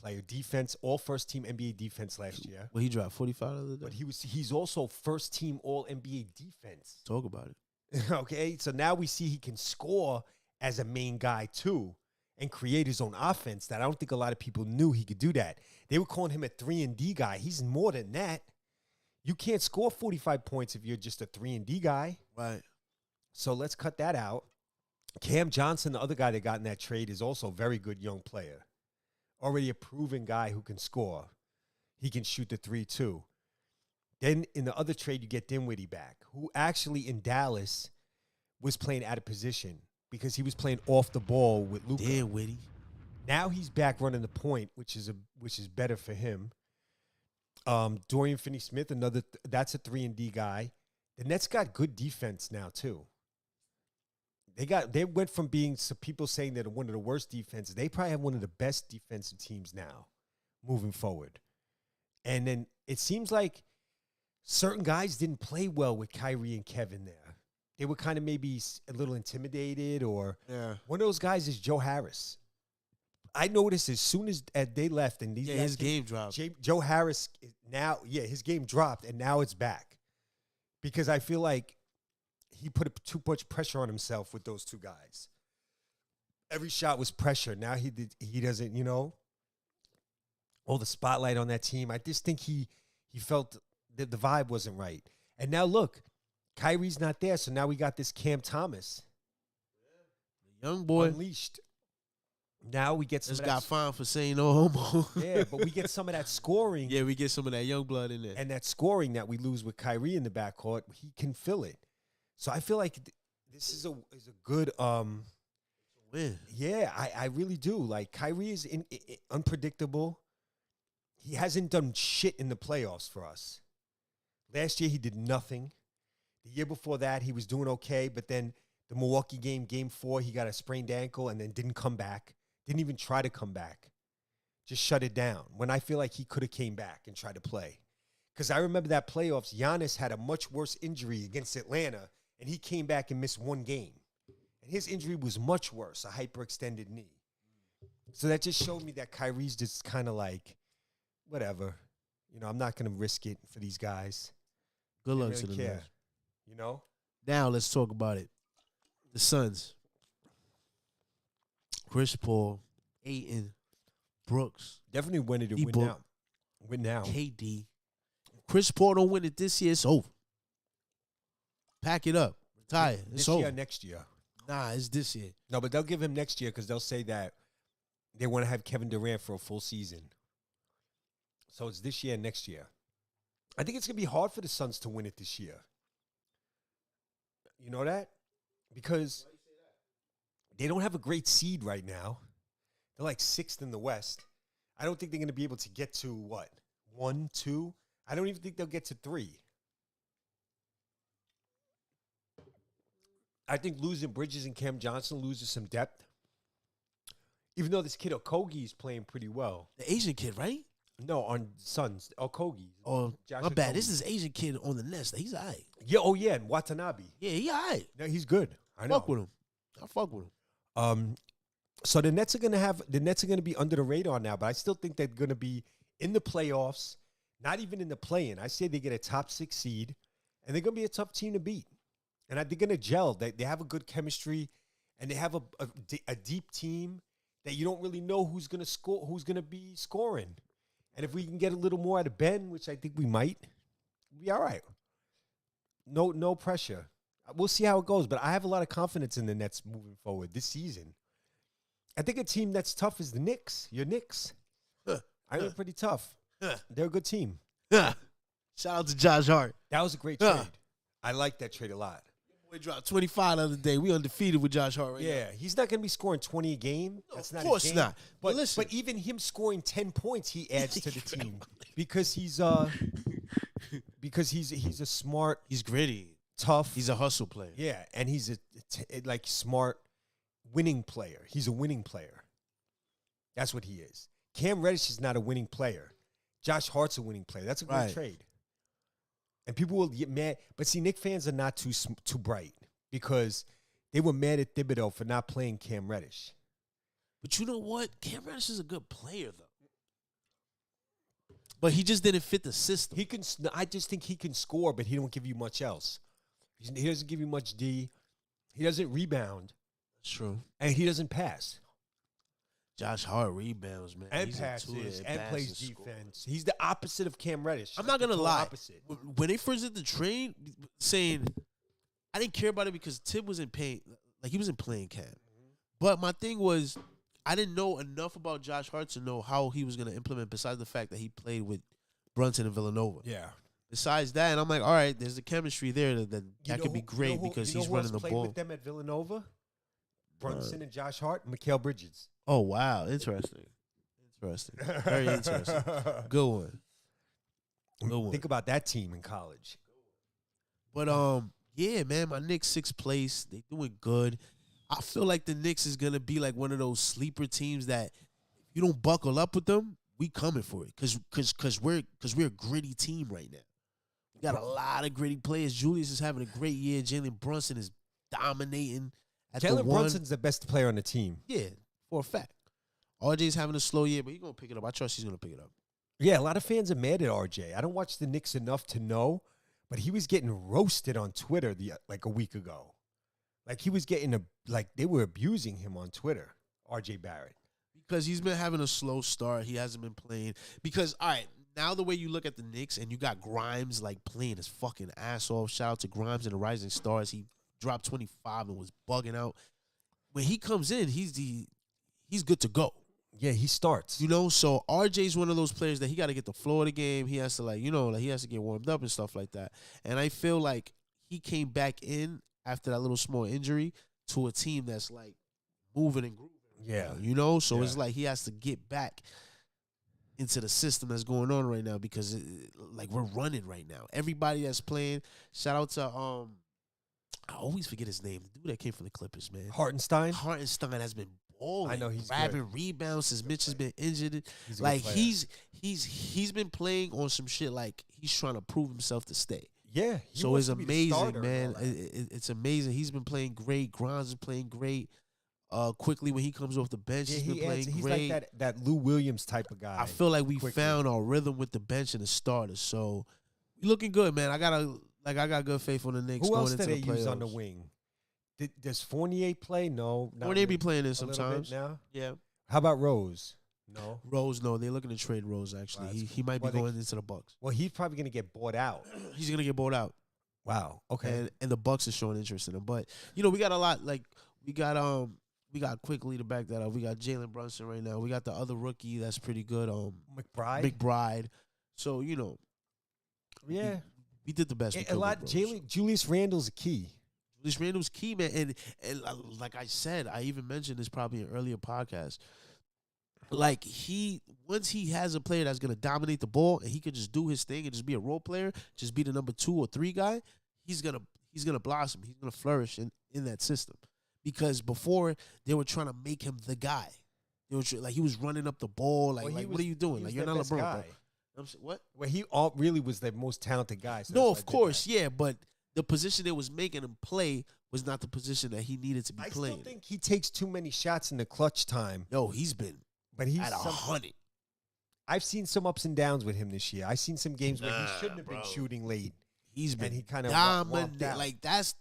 player, defense, all first-team NBA defense last year. Well, he dropped 45 the other day. But he's also first-team All-NBA defense. Talk about it. Okay, so now we see he can score as a main guy too and create his own offense that I don't think a lot of people knew he could do that. They were calling him a 3-and-D guy. He's more than that. You can't score 45 points if you're just a 3-and-D guy. Right. So let's cut that out. Cam Johnson, the other guy that got in that trade, is also a very good young player. Already a proven guy who can score. He can shoot the 3 too. Then in the other trade, you get Dinwiddie back, who actually in Dallas was playing out of position because he was playing off the ball with Luka. Dinwiddie. Now he's back running the point, which is better for him. Dorian Finney-Smith, that's a 3-and-D guy. The Nets got good defense now too. They went from being some people saying they're one of the worst defenses. They probably have one of the best defensive teams now, moving forward. And then it seems like certain guys didn't play well with Kyrie and Kevin there. They were kind of maybe a little intimidated, or one of those guys is Joe Harris. I noticed as soon as they left and these guys his game dropped. Joe Harris now, his game dropped and now it's back because I feel like he put too much pressure on himself with those two guys. Every shot was pressure. Now he doesn't, all the spotlight on that team. I just think he felt that the vibe wasn't right. And now look, Kyrie's not there, so now we got this Cam Thomas, the young boy unleashed. Now we get some. Just got fined for saying no homo. Yeah, but we get some of that scoring. Yeah, we get some of that young blood in there. And that scoring that we lose with Kyrie in the backcourt, he can fill it. So I feel like this is a good win. Yeah, I really do. Like Kyrie is unpredictable. He hasn't done shit in the playoffs for us. Last year he did nothing. The year before that he was doing okay, but then the Milwaukee game 4, he got a sprained ankle and then didn't come back. Didn't even try to come back. Just shut it down. When I feel like he could have came back and tried to play. Because I remember that playoffs, Giannis had a much worse injury against Atlanta, and he came back and missed one game. And his injury was much worse, a hyperextended knee. So that just showed me that Kyrie's just kind of like, whatever. I'm not going to risk it for these guys. Good luck really to them. care. Now let's talk about it. The Suns. Chris Paul, Ayton, Brooks. Definitely win it to win now. Win now. KD. Chris Paul don't win it this year, it's over. Pack it up. Retire. It's this over. year, next year. Nah, it's this year. No, but they'll give him next year because they'll say that they want to have Kevin Durant for a full season. So it's this year and next year. I think it's going to be hard for the Suns to win it this year. You know that? Because they don't have a great seed right now. They're like 6th in the West. I don't think they're going to be able to get to, 1, 2? I don't even think they'll get to 3. I think losing Bridges and Cam Johnson loses some depth. Even though this kid Okogie is playing pretty well. The Asian kid, right? No, on Suns. Okogie. Oh, Josh my bad. Okogie. This is Asian kid on the Nest. He's all right. Yeah, and Watanabe. Yeah, he all right. No, he's good. I know. Fuck with him. I fuck with him. So the Nets are gonna be under the radar now, but I still think they're gonna be in the playoffs, not even in the play-in. I say they get a top 6 seed, and they're gonna be a tough team to beat. And they're gonna gel. They have a good chemistry, and they have a deep team that you don't really know who's gonna score, who's gonna be scoring. And if we can get a little more out of Ben, which I think we might, we'll be all right. No pressure. We'll see how it goes, but I have a lot of confidence in the Nets moving forward this season. I think a team that's tough is the Knicks. Your Knicks. I think pretty tough. They're a good team. Shout out to Josh Hart. That was a great trade. I like that trade a lot. We dropped 25 the other day. We undefeated with Josh Hart right now. Yeah, he's not going to be scoring 20 a game. That's not of course his game. not. But listen. But even him scoring 10 points, he adds to the team because he's a smart, He's gritty. tough. He's a hustle player. Yeah, and he's a smart winning player. He's a winning player. That's what he is. Cam Reddish is not a winning player. Josh Hart's a winning player. That's a great trade. And people will get mad. But see, Knicks fans are not too bright because they were mad at Thibodeau for not playing Cam Reddish. But you know what? Cam Reddish is a good player, though. But he just didn't fit the system. I just think he can score, but he don't give you much else. He doesn't give you much D. He doesn't rebound. That's true. And he doesn't pass. Josh Hart rebounds, man. And He's passes and plays defense. He's the opposite of Cam Reddish. I'm not going to lie. Opposite. When they first did the trade, saying I didn't care about it because Tib wasn't paying, like he wasn't playing Cam. But my thing was, I didn't know enough about Josh Hart to know how he was going to implement besides the fact that he played with Brunson and Villanova. Yeah. Besides that, and I'm like, all right, there's the chemistry there that could be great because he's running the played ball. With them at Villanova? Brunson and Josh Hart, Mikal Bridges. Oh, wow. Interesting. Very interesting. Good one. Think about that team in college. But, yeah, man, my Knicks 6th place. They doing good. I feel like the Knicks is going to be like one of those sleeper teams that if you don't buckle up with them, we coming for it because we're a gritty team right now. You got a lot of gritty players. Julius is having a great year. Jalen Brunson is dominating at the Jalen one. Brunson's the best player on the team. Yeah, for a fact. RJ's having a slow year, but he's going to pick it up. I trust he's going to pick it up. Yeah, a lot of fans are mad at RJ. I don't watch the Knicks enough to know, but he was getting roasted on Twitter like a week ago. Like he was getting they were abusing him on Twitter, RJ Barrett. Because he's been having a slow start. He hasn't been playing. Because, all right, now the way you look at the Knicks and you got Grimes like playing his fucking ass off. Shout out to Grimes and the Rising Stars. He dropped 25 and was bugging out. When he comes in, he's good to go. Yeah, he starts. You know, so RJ's one of those players that he got to get the flow of the game. He has to he has to get warmed up and stuff like that. And I feel like he came back in after that little small injury to a team that's like moving and grooving. Yeah. You know, so it's like he has to get back into the system that's going on right now because we're running right now. Everybody that's playing, shout out to I always forget his name. The dude that came from the Clippers, man. Hartenstein Has been balling. I know he's grabbing good. rebounds since Mitch has been injured. He's a Like good player. he's been playing on some shit like he's trying to prove himself to stay. Yeah. he So wants it's to be the amazing, starter and man. all that. It's amazing. He's been playing great. Grimes is playing great. Quickly when he comes off the bench, Yeah, he's been playing he's great. like that Lou Williams type of guy. I feel like we quickly. found our rhythm with the bench and the starters. So we looking good, man. I got good faith on the Knicks Who going else into did the they use on playoffs. the wing? Does Fournier play? No. not Or they be really. playing it A little bit sometimes. now. Yeah. How about Rose? No. Rose, no, they're looking to trade Rose. Actually, Wow, he might be well, they- going into the Bucks. Well, he's probably going to get bought out. He's gonna get bought out, Wow. Okay. and the Bucks are showing interest in him. But we got a lot. Like we got quickly to back that up. We got Jalen Brunson right now. We got the other rookie that's pretty good. McBride. So Yeah. we did the best. We A could lot. with Rose. Julius Randle's a key. Julius Randle's key, man. And like I said, I even mentioned this probably in earlier podcasts. Like once he has a player that's gonna dominate the ball and he could just do his thing and just be a role player, just be the number 2 or 3 guy, he's gonna blossom. He's gonna flourish in that system. Because before they were trying to make him the guy. They were like he was running up the ball. Like, Well, he what was- are you doing? he Like was you're their not best LeBron, guy. bro. What? Well, he really was the most talented guy. So No, that's of why I did course, that. yeah, but the position they was making him play was not the position that he needed to be I playing. still think he takes too many shots in the clutch time. Yo, he's been But he's at 100. I've seen some ups and downs with him this year. I've seen some games where he Nah, shouldn't have bro. been shooting late. He's been And he kind of dominant. Like that's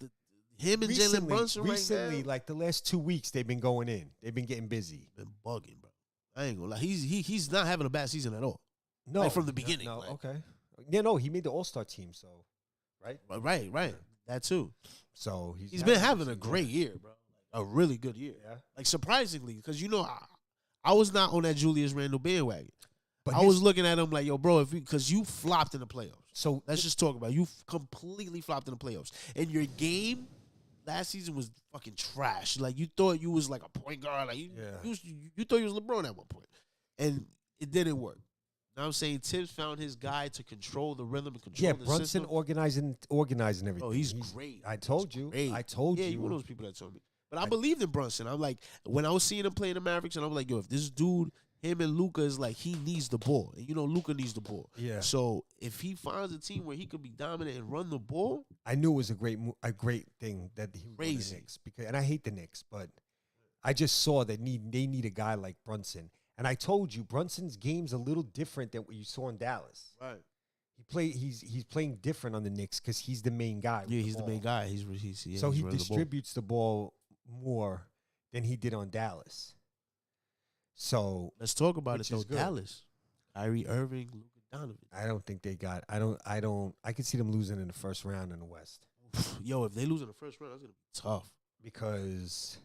him and Jalen Brunson recently, right now. like the last 2 weeks, they've been going in. They've been getting busy. Been bugging, bro. I ain't gonna lie. He's not having a bad season at all. No, Like, from the beginning, No, like- okay. Yeah, no, he made the All-Star team, so right. Right. That too. So He's been having a great year, bro. A really good year. Yeah. Like surprisingly, because I was not on that Julius Randle bandwagon. But I was looking at him like, yo, bro, because you flopped in the playoffs. so Let's just talk about it. You completely flopped in the playoffs. And your game last season was fucking trash. Like you thought you was like a point guard. Like you thought you was LeBron at one point. And it didn't work. Now I'm saying Tibbs found his guy to control the rhythm and control the Brunson system. organizing everything. Oh, he's great. I told you. Great. I told Yeah, you. you're one of those people that told me. But I believed in Brunson. I'm like, when I was seeing him play in the Mavericks, and I was like, yo, if this dude, him and Luka is like, he needs the ball. And Luka needs the ball. Yeah. So if he finds a team where he could be dominant and run the ball, I knew it was a great thing that he was going to the Crazy. Knicks and I hate the Knicks, but I just saw that they need a guy like Brunson. And I told you Brunson's game's a little different than what you saw in Dallas. right? He's playing different on the Knicks because he's the main guy. with Yeah, the he's the ball. main guy. So he running the ball. distributes the ball more than he did on Dallas. So Let's talk about which it though. is good. Dallas, Kyrie Irving, Luka Donovan. I don't think they got. I could see them losing in the first round in the West Yo, if they lose in the first round, that's gonna be tough. because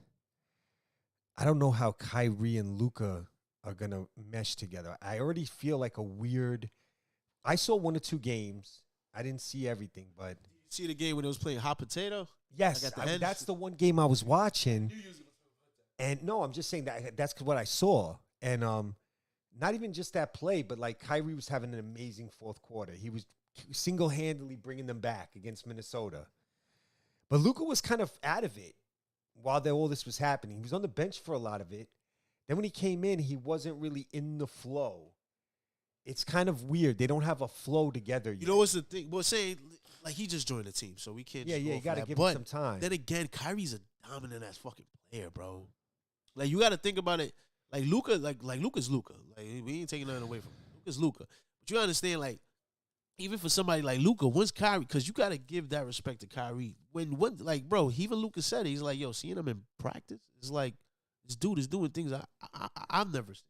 I don't know how Kyrie and Luka are gonna mesh together. I already feel like a weird. I saw 1 or 2 games. I didn't see everything, but See the game when they was playing hot potato? yes, Like at the end? that's the one game I was watching. And no, I'm just saying that's what I saw. And not even just that play, but like Kyrie was having an amazing fourth quarter. He was single-handedly bringing them back against Minnesota. But Luka was kind of out of it while all this was happening. He was on the bench for a lot of it. Then when he came in, he wasn't really in the flow. it's kind of weird. They don't have a flow together yet. You know what's the thing? Well, say like he just joined the team, so we can't. Yeah, just yeah, go you off got to that. give But him some time. then again, Kyrie's a dominant ass fucking player, bro. Like you got to think about it. Like Luka, like Luka's Luka. Like we ain't taking nothing away from him. Luka's Luka. But you understand, like even for somebody like Luka, once Kyrie, because you got to give that respect to Kyrie. When like bro, even Luka said it, he's like, yo, seeing him in practice, it's like this dude is doing things I've never seen.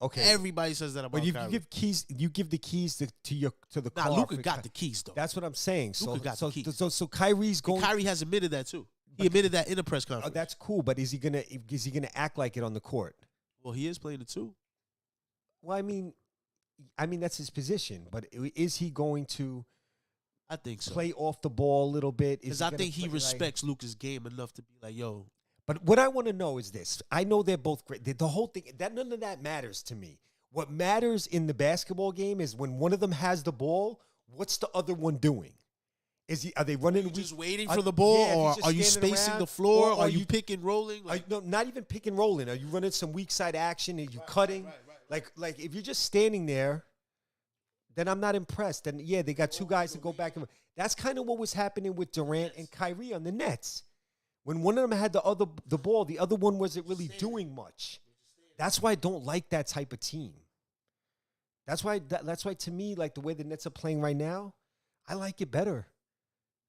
Okay, Everybody says that about but you Kyrie. give keys. You give the keys to the Nah, car. Luka for got the keys though. That's what I'm saying. Luka got the keys. So Kyrie's going. Kyrie has admitted that too. He admitted that in a press conference. That's cool, but is he gonna act like it on the court? Well, he is playing it too. Well, I mean that's his position, but is he going to I think so. play off the ball a little bit? Because I think he respects Luka's game enough to be like, yo. But what I want to know is this. I know they're both great. The whole thing, none of that matters to me. What matters in the basketball game is when one of them has the ball, what's the other one doing? Are they running? Are you just waiting for the ball, or are you spacing the floor? Or are you pick and rolling? No, not even pick and rolling. Are you running some weak side action? Are you cutting? Right. Like if you're just standing there, then I'm not impressed. And yeah, they got two guys to go back and that's kind of what was happening with Durant and Kyrie on the Nets. When one of them had the ball, the other one wasn't really doing much. That's why I don't like that type of team. That's why to me, like the way the Nets are playing right now, I like it better.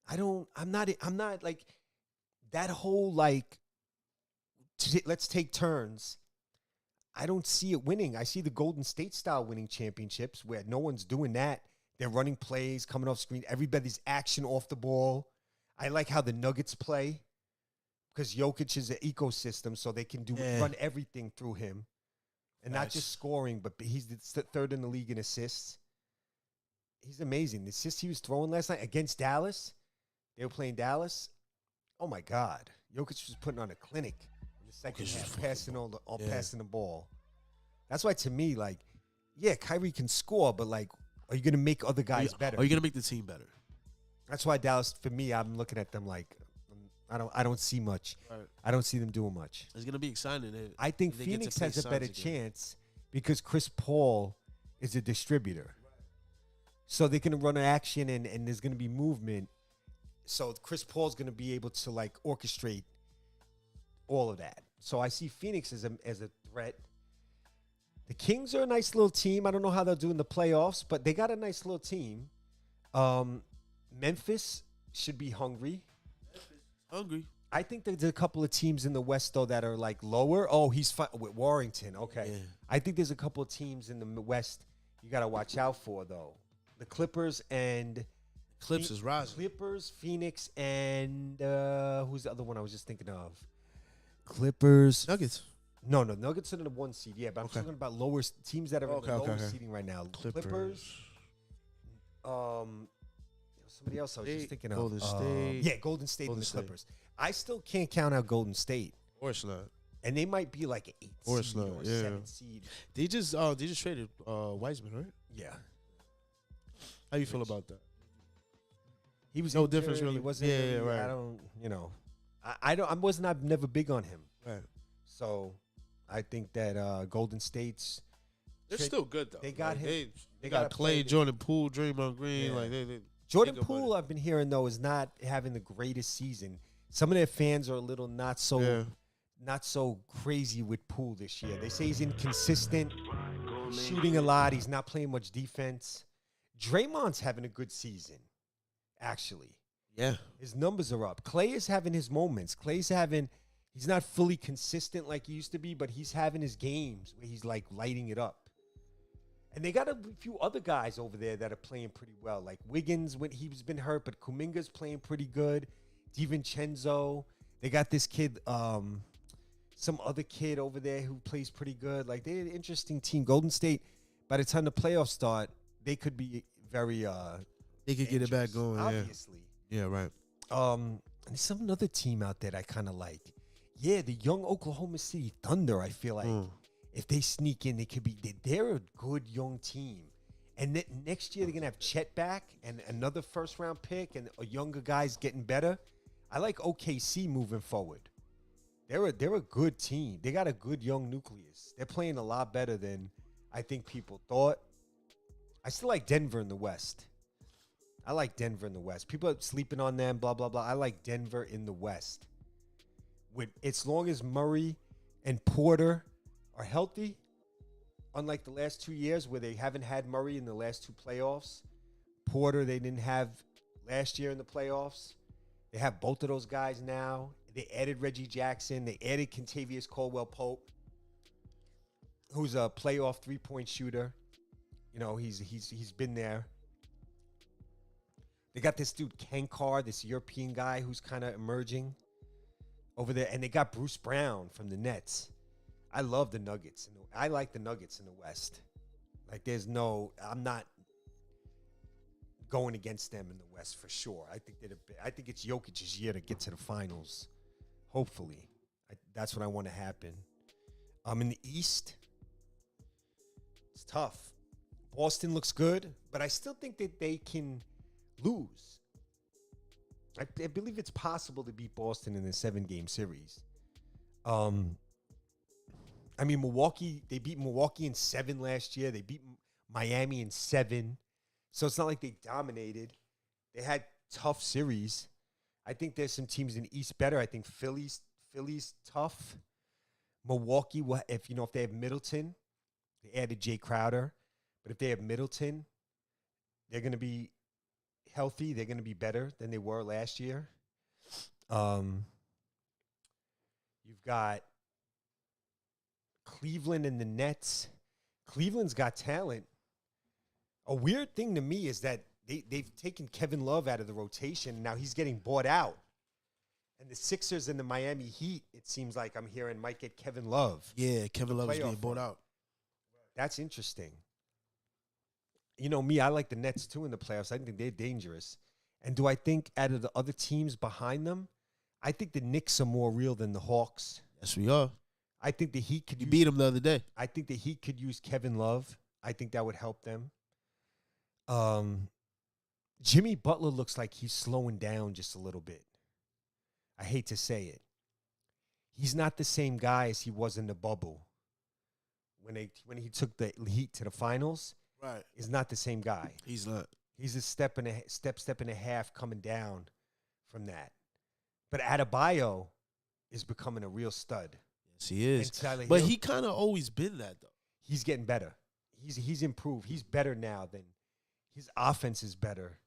I'm not like that whole like let's take turns. I don't see it winning. I see the Golden State style winning championships where no one's doing that. They're running plays, coming off screen. Everybody's action off the ball. I like how the Nuggets play because Jokic is an ecosystem, so they can run everything through him. And not just scoring, but he's the third in the league in assists. He's amazing. The assists he was throwing last night against Dallas, they were playing Dallas. Oh, my God. Jokic was putting on a clinic in the second half, passing the ball. That's why, to me, like, yeah, Kyrie can score, but, like, are you going to make other guys better? Are you going to make the team better? That's why Dallas, for me, I'm looking at them like, I don't see much. Right. I don't see them doing much. It's going to be exciting. I think Phoenix has a better chance because Chris Paul is a distributor. So they can run an action and there's going to be movement. So Chris Paul's going to be able to like orchestrate all of that. So I see Phoenix as a threat. The Kings are a nice little team. I don't know how they'll do in the playoffs, but they got a nice little team. Memphis should be hungry. I think there's a couple of teams in the West, though, that are like lower. Oh, he's with Warrington. Okay. Yeah. I think there's a couple of teams in the West you got to watch out for, though. The Clippers and Clips is rising. Clippers, Phoenix, and who's the other one I was just thinking of? Clippers. Nuggets. No, Nuggets are in the 1 seed. Yeah, but I'm talking about lower teams that are in the lower seeding right now. Clippers. Somebody else I was just thinking of. Golden State. Yeah, Golden State and the Clippers. I still can't count out Golden State. Of course not. And they might be like an 8 seed or 7 seed. They just traded Wiseman, right? Yeah. How you feel about that? He was no difference really. He wasn't right. I don't, I'm never big on him. Right. So I think that Golden State's they're still good though. They got him. They got Clay, Jordan Poole, Draymond Green. Yeah. Like Jordan Poole, I've been hearing though, is not having the greatest season. Some of their fans are a little not so crazy with Poole this year. They say he's inconsistent, shooting a lot. He's not playing much defense. Draymond's having a good season, actually. Yeah, his numbers are up. Clay is having his moments. He's not fully consistent like he used to be, but he's having his games where he's like lighting it up. And they got a few other guys over there that are playing pretty well. Like Wiggins, when he's been hurt, but Kuminga's playing pretty good. DiVincenzo. They got this kid, some other kid over there who plays pretty good. Like, they're an interesting team. Golden State, by the time the playoffs start, they could be very they could get it back going, obviously. Yeah, right. And there's some another team out there that I kind of like. Yeah, the young Oklahoma City Thunder, I feel like. If they sneak in, they're a good young team. And next year, they're going to have Chet back and another first-round pick and younger guys getting better. I like OKC moving forward. They're a good team. They got a good young nucleus. They're playing a lot better than I think people thought. I still like Denver in the West. I like Denver in the West. People are sleeping on them, blah, blah, blah. I like Denver in the West. As long as Murray and Porter are healthy, unlike the last 2 years where they haven't had Murray in the last two playoffs. Porter, they didn't have last year in the playoffs. They have both of those guys now. They added Reggie Jackson. They added Kentavious Caldwell-Pope, who's a playoff three-point shooter. You know, he's been there. They got this dude Kankar, this European guy who's kind of emerging over there, and they got Bruce Brown from the Nets. I love the Nuggets. I like the Nuggets in the West. Like, I'm not going against them in the West for sure. I think it's Jokic's year to get to the finals. Hopefully, that's what I want to happen. In the East, it's tough. Boston looks good, but I still think that they can lose. I believe it's possible to beat Boston in a 7-game series. I mean, they beat Milwaukee in 7 last year. They beat Miami in 7. So it's not like they dominated. They had tough series. I think there's some teams in the East better. I think Philly's tough. Milwaukee, if they have Middleton, they added Jay Crowder. But if they have Middleton, they're going to be healthy. They're going to be better than they were last year. You've got Cleveland and the Nets. Cleveland's got talent. A weird thing to me is that they've taken Kevin Love out of the rotation. Now he's getting bought out. And the Sixers and the Miami Heat, it seems like I'm hearing, might get Kevin Love. Yeah, Kevin Love is getting bought out. That's interesting. You know me, I like the Nets too in the playoffs. I think they're dangerous. And do I think out of the other teams behind them, I think the Knicks are more real than the Hawks. Yes, we are. I think the Heat could beat them the other day. I think the Heat could use Kevin Love. I think that would help them. Jimmy Butler looks like he's slowing down just a little bit. I hate to say it. He's not the same guy as he was in the bubble. When he took the Heat to the finals, right, is not the same guy. He's not. He's a step and a half coming down from that. But Adebayo is becoming a real stud. Yes, he is. But he kind of always been that, though. He's getting better. He's improved. He's better now than his offense is better.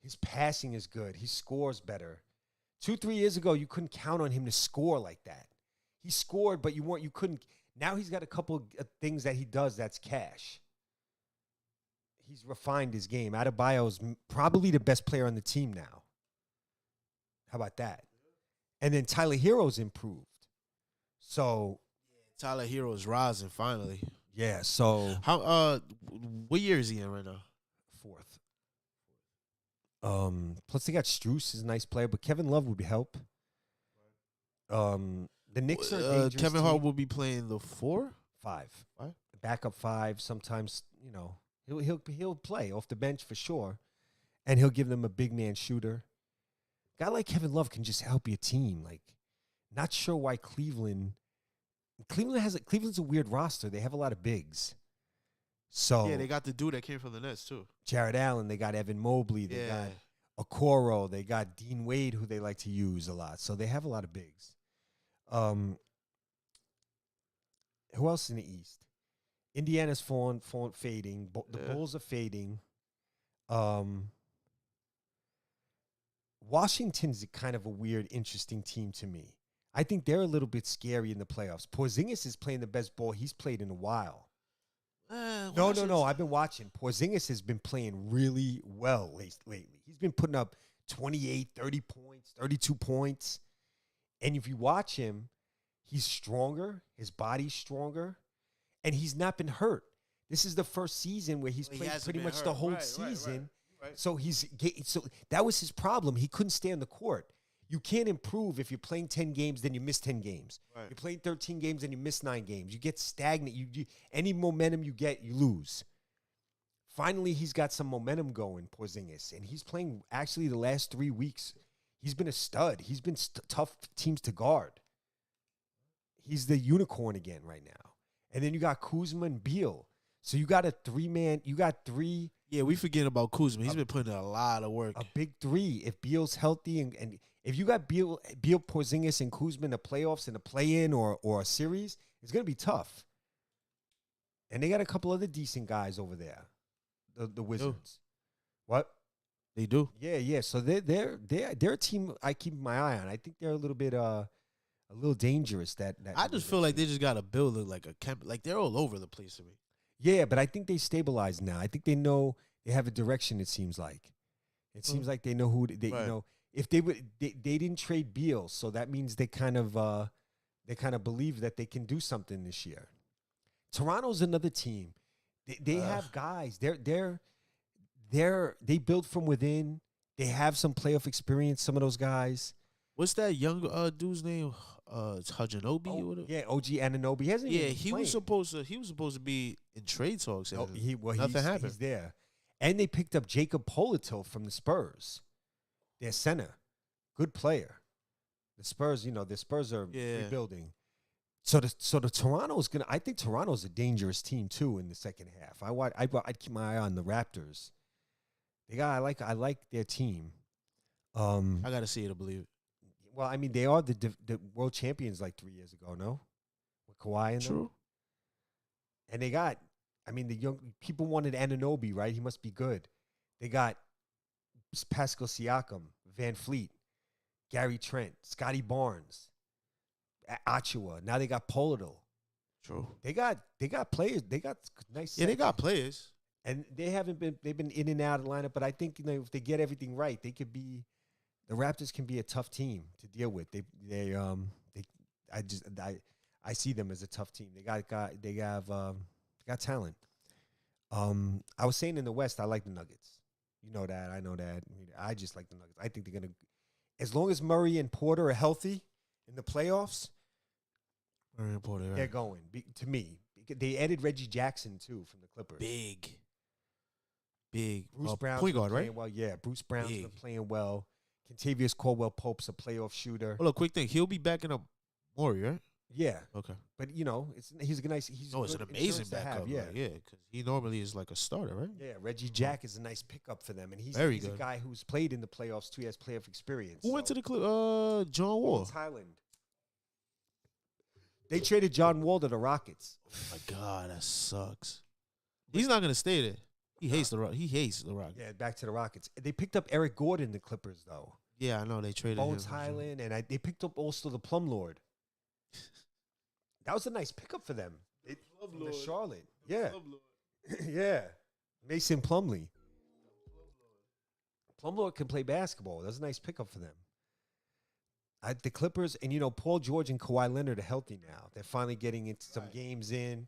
His passing is good. He scores better. 2-3 years ago, you couldn't count on him to score like that. He scored, but you couldn't. Now he's got a couple of things that he does that's cash. He's refined his game. Adebayo's probably the best player on the team now. How about that? And then Tyler Hero's improved. So Tyler Hero's rising finally. Yeah. So what year is he in right now? 4th. Plus they got Strus is a nice player, but Kevin Love would help. The Knicks are a dangerous Kevin team. Hart will be playing the 4? 5. 5? Backup 5. Sometimes, he'll play off the bench for sure. And he'll give them a big man shooter. A guy like Kevin Love can just help your team. Like, not sure why Cleveland's a weird roster. They have a lot of bigs. So yeah, they got the dude that came from the Nets too. Jared Allen, they got Evan Mobley, they got Okoro, they got Dean Wade, who they like to use a lot. So they have a lot of bigs. Who else in the East? Indiana's fading. The Bulls are fading. Washington's kind of a weird, interesting team to me. I think they're a little bit scary in the playoffs. Porzingis is playing the best ball he's played in a while. No. I've been watching. Porzingis has been playing really well lately. He's been putting up 28, 30 points, 32 points. And if you watch him, he's stronger. His body's stronger. And he's not been hurt. This is the first season where he's played pretty much the whole season. Right. So that was his problem. He couldn't stay on the court. You can't improve if you're playing 10 games, then you miss 10 games. Right. You're playing 13 games, then you miss 9 games. You get stagnant. Any momentum you get, you lose. Finally, he's got some momentum going, Porzingis, and he's playing actually the last 3 weeks. He's been a stud. He's been tough teams to guard. He's the unicorn again right now. And then you got Kuzma and Beal. So you got a 3-man. You got three. Yeah, we forget about Kuzma. He's been putting in a lot of work. A big three. If Beal's healthy and if you got Beal, Porzingis, and Kuzma in the playoffs, in a play-in or a series, it's gonna be tough. And they got a couple other decent guys over there, the Wizards. What? They do. Yeah. So they're a team I keep my eye on. I think they're a little bit a little dangerous. That I just feel like they just got to build it like a camp. Like they're all over the place to me. Yeah, but I think they stabilized now. I think they know they have a direction. It seems like like they know who they Right. you know. If they would, they didn't trade Beal, so that means they kind of believe that they can do something this year. Toronto's another team. They have guys. They build from within. They have some playoff experience. Some of those guys. What's that young dude's name? It's Hajinobi or whatever. Yeah, OG Anunoby. He hasn't. Yeah, even he was supposed to be in trade talks. No, and nothing happened. He's there, and they picked up Jacob Polito from the Spurs. Their center, good player. The Spurs, the Spurs are rebuilding. So the Toronto's gonna. I think Toronto's a dangerous team too in the second half. I'd keep my eye on the Raptors. I like their team. I gotta see it to believe it. Well, I mean, they are the world champions like 3 years ago, no? With Kawhi and them. True. And they got, the young people wanted Anunoby, right? He must be good. They got Pascal Siakam, Van Fleet, Gary Trent, Scotty Barnes, Achua. Now they got Polito. True. They got players. They got nice. Yeah, they got players. And they've been in and out of the lineup, but I think if they get everything right, the Raptors can be a tough team to deal with. I see them as a tough team. They got talent. I was saying in the West, I like the Nuggets. You know that. I know that. I just like the Nuggets. I think they're gonna, as long as Murray and Porter are healthy in the playoffs, Murray and Porter, right. They're going. To me, they added Reggie Jackson too from the Clippers. Big. Bruce Brown's point guard, playing right? well. Yeah, Bruce Brown's been playing well. Contavious Caldwell-Pope's a playoff shooter. Well, a quick thing. He'll be backing up Maury, right? Yeah. Okay. But, he's a nice... He's it's an amazing backup. Yeah. Because he normally is like a starter, right? Yeah, Reggie Jack is a nice pickup for them. And he's a guy who's played in the playoffs, too. He has playoff experience. Who went to the John Wall? Thailand. They traded John Wall to the Rockets. Oh, my God. That sucks. He's not going to stay there. He hates the Rockets. Yeah, back to the Rockets. They picked up Eric Gordon, the Clippers, though. Yeah, I know. They traded him. Thailand, and they picked up also the Plum Lord. That was a nice pickup for them. The Charlotte. Yeah. Yeah. Mason Plumlee. Plum Lord can play basketball. That's a nice pickup for them. The Clippers, and Paul George and Kawhi Leonard are healthy now. They're finally getting into some games in.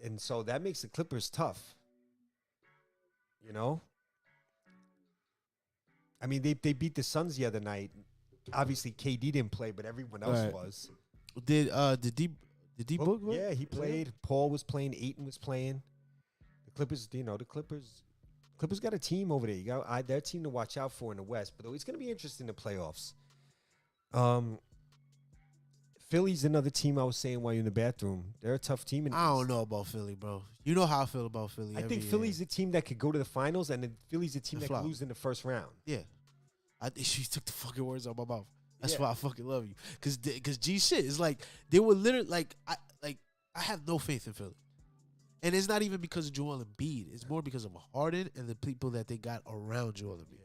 And so that makes the Clippers tough. They beat the Suns the other night. Obviously, KD didn't play, but everyone else was. Did D Book? Yeah, he played. Paul was playing. Ayton was playing. The Clippers, Clippers got a team over there. You got their team to watch out for in the West. But it's going to be interesting in the playoffs. Philly's another team I was saying while you're in the bathroom. They're a tough team. I don't know about Philly, bro. You know how I feel about Philly. I think Philly's a team that could go to the finals, and then Philly's a team that could lose in the first round. Yeah. She took the fucking words out of my mouth. That's why I fucking love you. Because G shit is like, they were literally I have no faith in Philly. And it's not even because of Joel Embiid. It's more because of Harden and the people that they got around Joel Embiid.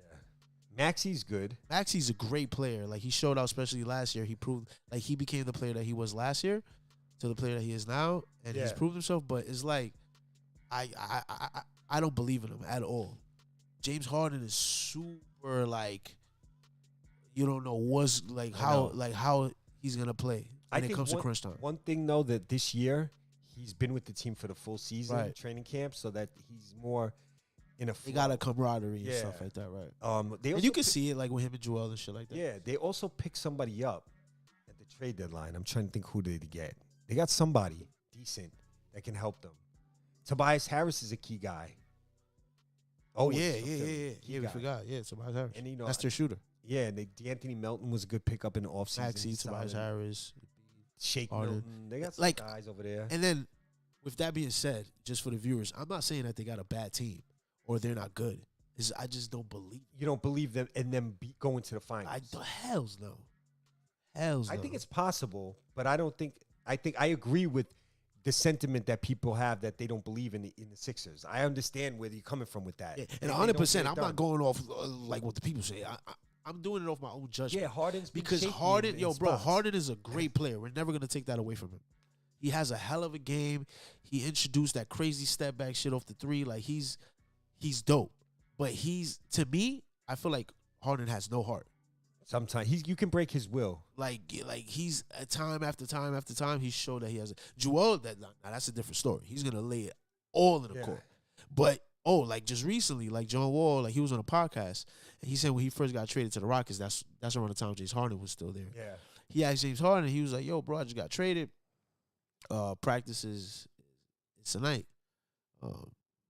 Maxi's good. Maxi's a great player. Like, he showed out, especially last year. He proved, he became the player that he was last year to the player that he is now, and he's proved himself. But it's like, I don't believe in him at all. James Harden is super, you don't know how he's gonna play when it comes to crunch time. One thing though, that this year he's been with the team for the full season, training camp, so that he's more in a flow. They got a camaraderie and stuff like that, right? And you can see it with him and Joel and shit like that. Yeah, they also picked somebody up at the trade deadline. I'm trying to think who they get. They got somebody decent that can help them. Tobias Harris is a key guy. Yeah. We forgot. Yeah, Tobias Harris. And that's their shooter. Yeah, and D'Anthony Melton was a good pickup in the offseason. Maxey, Tobias Harris, Shake Harden. Milton. They got some guys over there. And then with that being said, just for the viewers, I'm not saying that they got a bad team or they're not good. I just don't believe. You don't believe them and them going to the finals. Hells no. Hells no. I think it's possible, but I don't think. I think I agree with the sentiment that people have that they don't believe in the Sixers. I understand where you're coming from with that. Yeah, and 100%, I'm not going off like what the people say. I'm doing it off my own judgment. Yeah, Harden's been because shaky Harden, in bro, spots. Harden is a great player. We're never gonna take that away from him. He has a hell of a game. He introduced that crazy step back shit off the three. Like he's dope. But to me, I feel like Harden has no heart. Sometimes you can break his will. Like he's time after time after time, he showed that he has a Joel. That's a different story. He's gonna lay it all in the court. But like just recently, like John Wall, like he was on a podcast and he said when he first got traded to the Rockets, that's around the time James Harden was still there. Yeah. He asked James Harden, he was like, "Yo, bro, I just got traded. Practice it's tonight.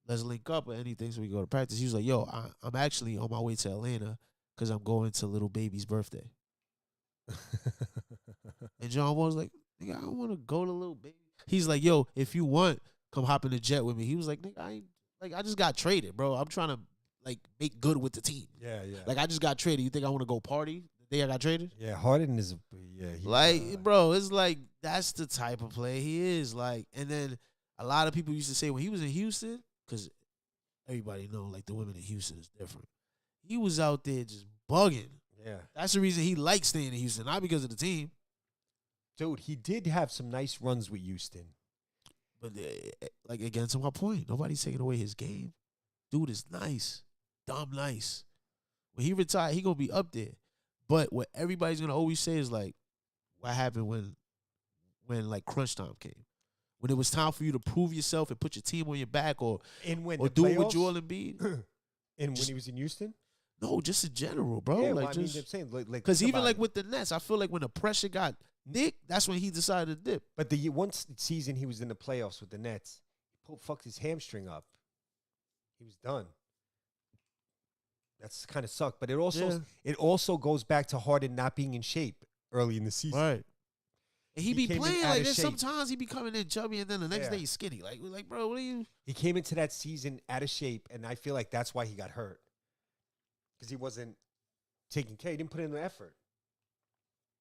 Let's link up or anything so we go to practice." He was like, "Yo, I'm actually on my way to Atlanta because I'm going to little baby's birthday." And John Wall was like, "Nigga, I don't want to go to little baby." He's like, "Yo, if you want, come hop in the jet with me." He was like, "Nigga, I just got traded, bro. I'm trying to like make good with the team. Yeah. Like I just got traded. You think I want to go party the day I got traded?" Yeah, Harden is Bro, it's like that's the type of player he is. Like, and then a lot of people used to say when he was in Houston, because everybody know like the women in Houston is different. He was out there just bugging. Yeah. That's the reason he likes staying in Houston, not because of the team. Dude, he did have some nice runs with Houston. But like again, to my point, nobody's taking away his game. Dude is nice, dumb nice. When he retired, he gonna be up there. But what everybody's gonna always say is like, what happened when like crunch time came, when it was time for you to prove yourself and put your team on your back, or And when or the do it with playoffs? Joel Embiid. And when he was in Houston? No, just in general, bro. Yeah, like well, I mean, just I'm saying, like, because think even about like it. with the Nets, I feel like when the pressure got thick, that's when he decided to dip. But the one season he was in the playoffs with the Nets, he fucked his hamstring up. He was done. That's kind of sucked. But it also goes back to Harden not being in shape early in the season. Right. And he be came in playing out like of this. shape. Sometimes he be coming in chubby, and then the next Yeah. day he's skinny. Like, bro, what are you? He came into that season out of shape, and I feel like that's why he got hurt. Because he wasn't taking care. He didn't put in the effort.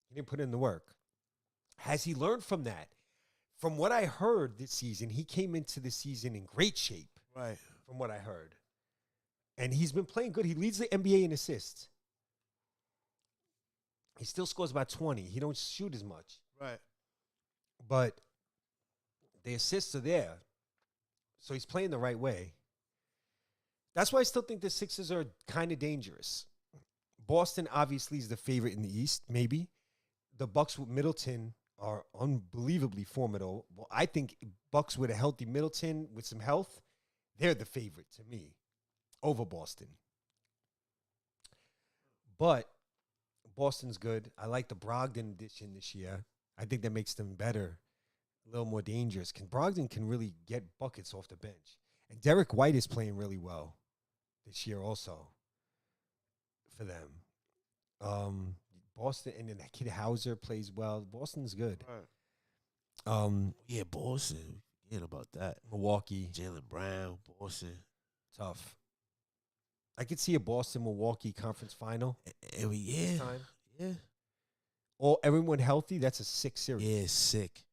He didn't put in the work. Has he learned from that? From what I heard this season, he came into the season in great shape. Right. From what I heard. And he's been playing good. He leads the NBA in assists. He still scores about 20. He don't shoot as much. Right. But the assists are there. So he's playing the right way. That's why I still think the Sixers are kind of dangerous. Boston obviously is the favorite in the East, maybe. The Bucks with Middleton are unbelievably formidable. Well, I think Bucks with a healthy Middleton with some health, they're the favorite to me over Boston. But Boston's good. I like the Brogdon addition this year. I think that makes them better, a little more dangerous. Brogdon can really get buckets off the bench. And Derek White is playing really well this year also for them. Boston, and then that kid Hauser plays well. Boston's good. Right. Yeah, Boston. Forgetting about that. Milwaukee. Jaylen Brown, Boston. Tough. I could see a Boston-Milwaukee conference final. Yeah. Time. Yeah. Or everyone healthy, that's a 6 series. Yeah, sick.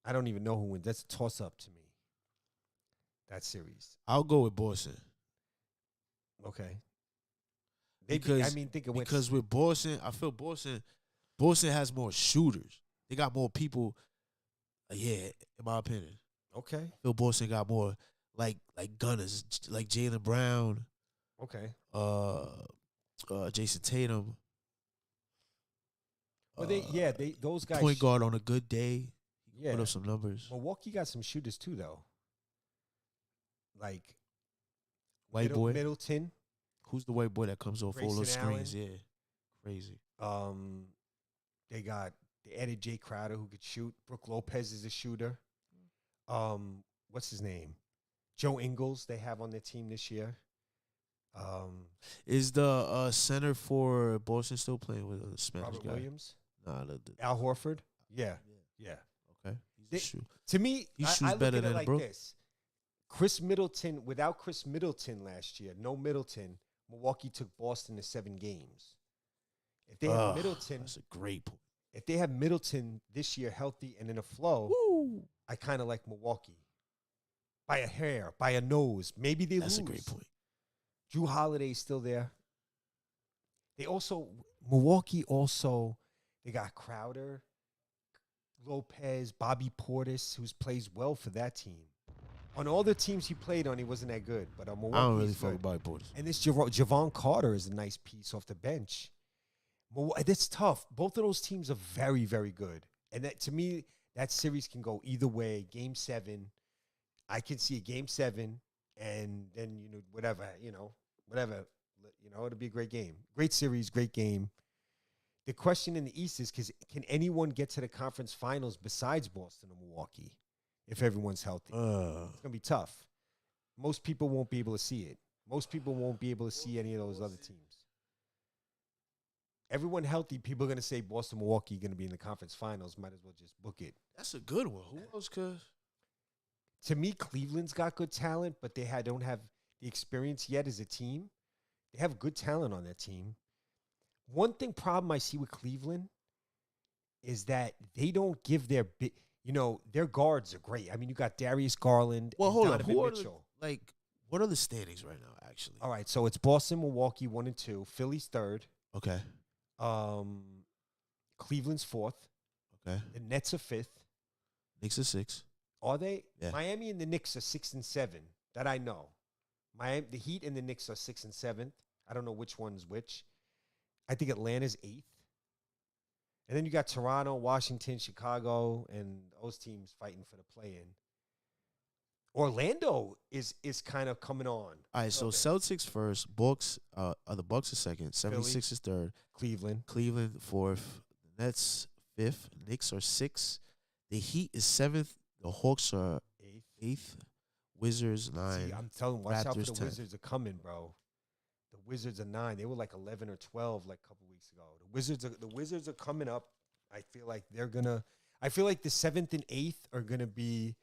I don't even know who wins. That's a toss-up to me, that series. I'll go with Boston. Okay. Because with Boston, I feel Boston has more shooters. They got more people. Yeah, in my opinion. Okay. I feel Boston got more like gunners, like Jaylen Brown. Okay. Jason Tatum. Well, those guys. Point guard on a good day. Yeah. Put up some numbers. Milwaukee got some shooters too, though. Like White boy. Middleton. Who's the white boy that comes off all those Grayson screens? Yeah, crazy. They added Jay Crowder who could shoot. Brook Lopez is a shooter. What's his name? Joe Ingles they have on their team this year. Is the center for Boston still playing with a Spanish Robert guy? Williams? Nah, Al Horford? Yeah. Okay. He's a shoe. To me, He I shoots look better at it than like Brook. this. Without Chris Middleton last year, no Middleton, Milwaukee took Boston to 7 games. If they had Middleton, that's a great point. if they have Middleton this year healthy and in a flow, Woo. I kind of like Milwaukee. By a hair, by a nose. Maybe they lose. That's a great point. Drew Holiday's still there. Milwaukee also, they got Crowder, Lopez, Bobby Portis, who plays well for that team. On all the teams he played on, he wasn't that good. But Milwaukee, I don't really fuck with Bobby Portis. And this Javon Carter is a nice piece off the bench. That's tough. Both of those teams are very, very good. And that, to me, that series can go either way. Game 7, I can see a Game 7, and then, whatever. It'll be a great game. Great series, great game. The question in the East is, can anyone get to the conference finals besides Boston or Milwaukee if everyone's healthy? It's going to be tough. Most people won't be able to see it. Most people won't be able to see any of those other teams. Everyone healthy, people are going to say Boston, Milwaukee going to be in the conference finals. Might as well just book it. That's a good one. Who else could? To me, Cleveland's got good talent, but they don't have the experience yet as a team. They have good talent on that team. One problem I see with Cleveland is that they don't give their their guards are great. I mean, you got Darius Garland. Well, and hold on. Donovan Who are Mitchell. what are the standings right now? Actually, All right, so it's Boston, Milwaukee 1 and 2, Philly's 3rd, okay, Cleveland's 4th, okay. the Nets are 5th. Knicks are 6. Are they? Yeah. Miami and the Knicks are 6 and 7. That I know. The Heat and the Knicks are 6 and 7th. I don't know which one's which. I think Atlanta's 8th. And then you got Toronto, Washington, Chicago, and those teams fighting for the play-in. Orlando is kind of coming on. All right, so Celtics first, the Bucks are second, 76ers third, Cleveland 4th, the Nets 5th, Knicks are 6th, the Heat is 7th, the Hawks are 8th, Wizards 9. See, I'm telling you, watch out for Raptors the 10. Wizards are coming, bro. The Wizards are 9. They were like 11 or 12 like a couple weeks ago. The Wizards are coming up. I feel like the 7th and 8th are gonna be,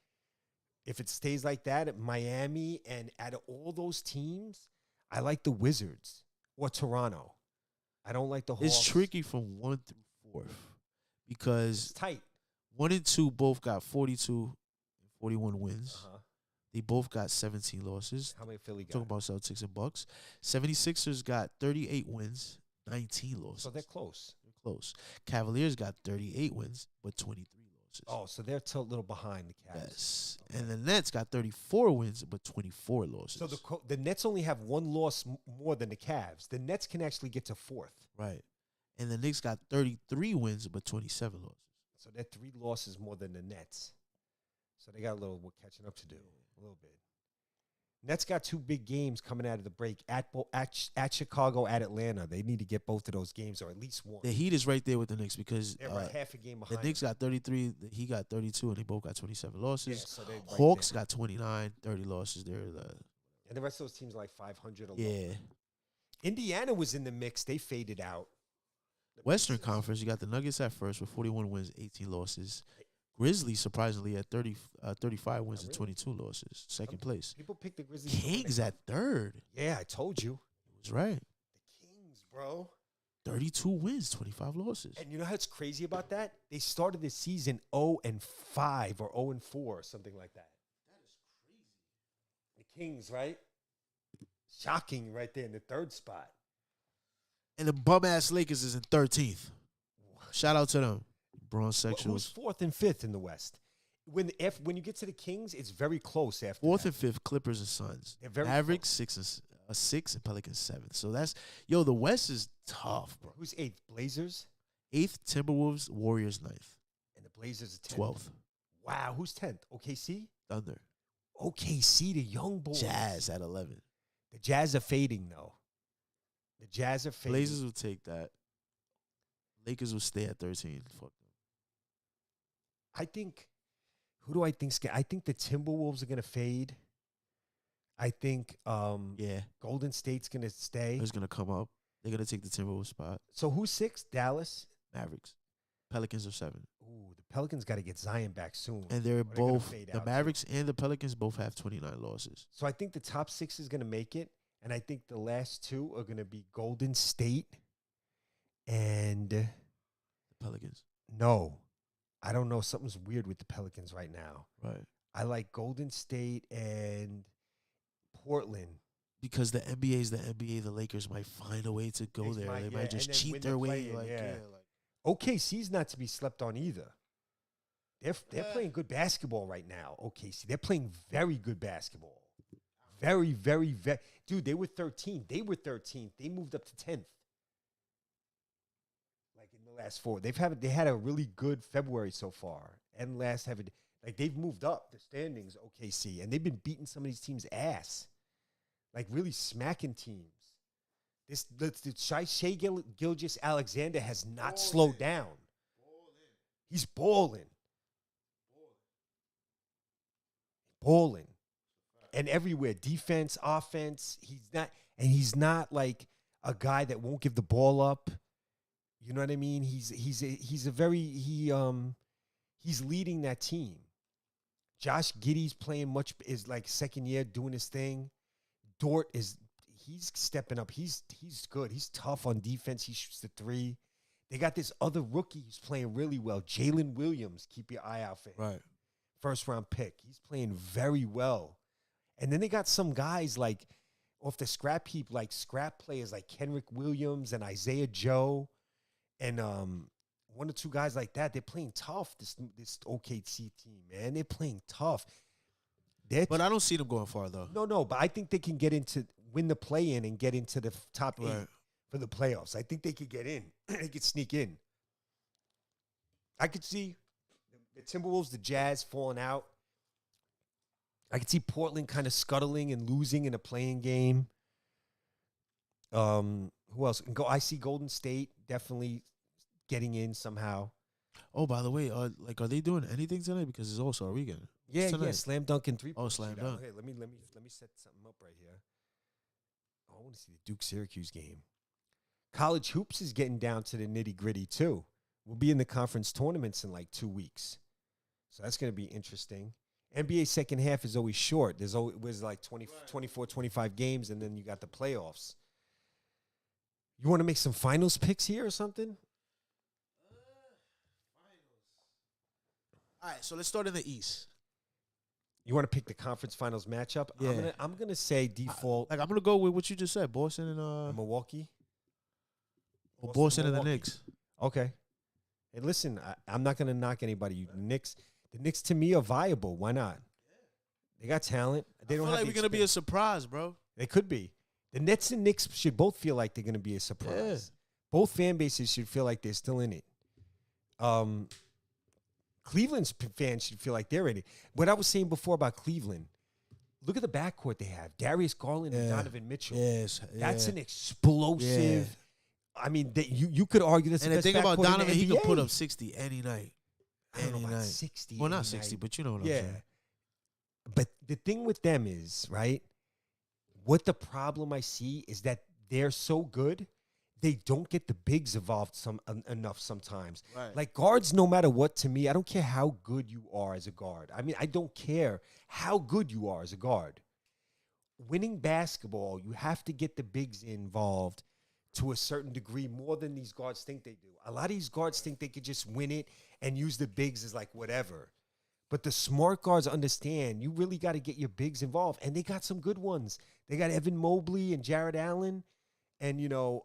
if it stays like that, at Miami. And out of all those teams, I like the Wizards or Toronto. I don't like the Hawks. It's tricky from 1 through 4th because It's tight. 1 and 2 both got 42 and 41 wins. Uh-huh. They both got 17 losses. How many Philly got? Talking about Celtics and Bucks. 76ers got 38 wins, 19 losses. So they're close. They're close. Cavaliers got 38 wins, but 23 losses. Oh, so they're a little behind the Cavs. Yes. Okay. And the Nets got 34 wins, but 24 losses. So the Nets only have one loss more than the Cavs. The Nets can actually get to 4th. Right. And the Knicks got 33 wins, but 27 losses. So they're 3 losses more than the Nets. So they got a little catching up to do. A little bit. Nets got 2 big games coming out of the break at Chicago, at Atlanta. They need to get both of those games, or at least one. The Heat is right there with the Knicks because They're right half a game behind. the Knicks got 33, he got 32, and they both got 27 losses. Yeah, so they're right Hawks there. got 29, 30 losses. They're And the rest of those teams are like 500 alone. yeah. Indiana was in the mix. They faded out. Western Conference, you got the Nuggets at first with 41 wins, 18 losses. Grizzlies, surprisingly, at 35 wins and 22 losses. Second place. People pick the Grizzlies. Kings at third. Yeah, I told you. It was right. The Kings, bro. 32 wins, 25 losses. And you know what's crazy about that? They started the season 0-5 or 0-4 or something like that. That is crazy. The Kings, right? Shocking right there in the 3rd spot. And the bum-ass Lakers is in 13th. Shout out to them. Bronze Who's sexuals. 4th and 5th in the West? When you get to the Kings, it's very close after 4th that. and 5th, Clippers and Suns. They're very Mavericks, close. 6 and Pelicans 7th. So that's, the West is tough, bro. Who's 8th? Blazers? 8th, Timberwolves, Warriors 9th. And the Blazers are 10th. 12th, Wow, who's 10th? OKC? Thunder. OKC, the young boys. Jazz at 11. The Jazz are fading, though. The Jazz are fading. Blazers will take that. Lakers will stay at 13. Fuck them. I think, who do I think? I think the Timberwolves are going to fade. I think Yeah. Golden State's going to stay. Who's going to come up? They're going to take the Timberwolves spot. So who's 6th? Dallas? Mavericks. Pelicans are 7. Ooh, the Pelicans got to get Zion back soon. And they're gonna both, fade the out, Mavericks and the Pelicans both have 29 losses. So I think the top 6 is going to make it. And I think the last 2 are going to be Golden State and The Pelicans. no. I don't know. Something's weird with the Pelicans right now. Right. I like Golden State and Portland. Because the NBA is the NBA, the Lakers might find a way to go there. They might just cheat their way. OKC's not to be slept on either. They're playing good basketball right now, OKC. They're playing very good basketball. Very, very, very. Dude, they were 13th. They moved up to 10th. Like in the last 4. They had a really good February so far. And they've moved up the standings, OKC. And they've been beating some of these teams' ass. Like really smacking teams. Shai Gilgeous-Alexander has not slowed down. He's balling. And everywhere, defense, offense, he's not like a guy that won't give the ball up. You know what I mean? He's leading that team. Josh Giddey's playing is like second year doing his thing. Dort he's stepping up. He's good. He's tough on defense. He shoots the 3. They got this other rookie who's playing really well, Jalen Williams. Keep your eye out for him. Right. First round pick. He's playing very well. And then they got some guys like off the scrap heap, like scrap players like Kenrick Williams and Isaiah Joe, and 1 or 2 guys like that. They're playing tough. This OKC team, man, they're playing tough. But I don't see them going far though. No. But I think they can win the play-in and get into the top 8 for the playoffs. I think they could get in. They could sneak in. I could see the Timberwolves, the Jazz falling out. I could see Portland kind of scuttling and losing in a playing game. Who else? I see Golden State definitely getting in somehow. Oh, by the way, are they doing anything tonight? Because it's also a weekend. Yeah, slam dunk and 3. Oh, slam dunk. Hey, let me set something up right here. Oh, I want to see the Duke-Syracuse game. College hoops is getting down to the nitty-gritty, too. We'll be in the conference tournaments in like 2 weeks. So that's going to be interesting. NBA second half is always short. There's always like 24, 25 games, and then you got the playoffs. You want to make some finals picks here or something? All right, so let's start in the East. You want to pick the conference finals matchup? Yeah. I'm gonna say default. I'm gonna go with what you just said, Boston and Milwaukee. Boston and the Knicks. Okay. Hey, listen, I'm not gonna knock anybody. The Knicks to me are viable. Why not? They got talent. They don't feel have like we're gonna be a surprise, bro. They could be. The Nets and Knicks should both feel like they're gonna be a surprise. Yeah. Both fan bases should feel like they're still in it. Cleveland's fans should feel like they're in it. What I was saying before about Cleveland, look at the backcourt they have. Darius Garland and Donovan Mitchell. Yes. That's an explosive. Yeah. I mean, you could argue that's the best thing about Donovan, he could put up 60 any night. I don't know about 60. Well, not 60, but you know what I'm saying. But the thing with them is, right, what the problem I see is that they're so good, they don't get the bigs involved enough sometimes. Right. Like guards, no matter what, to me, I don't care how good you are as a guard. I mean, I don't care how good you are as a guard. Winning basketball, you have to get the bigs involved to a certain degree more than these guards think they do. A lot of these guards think they could just win it and use the bigs as like whatever. But the smart guards understand you really got to get your bigs involved. And they got some good ones. They got Evan Mobley and Jared Allen and, 1 or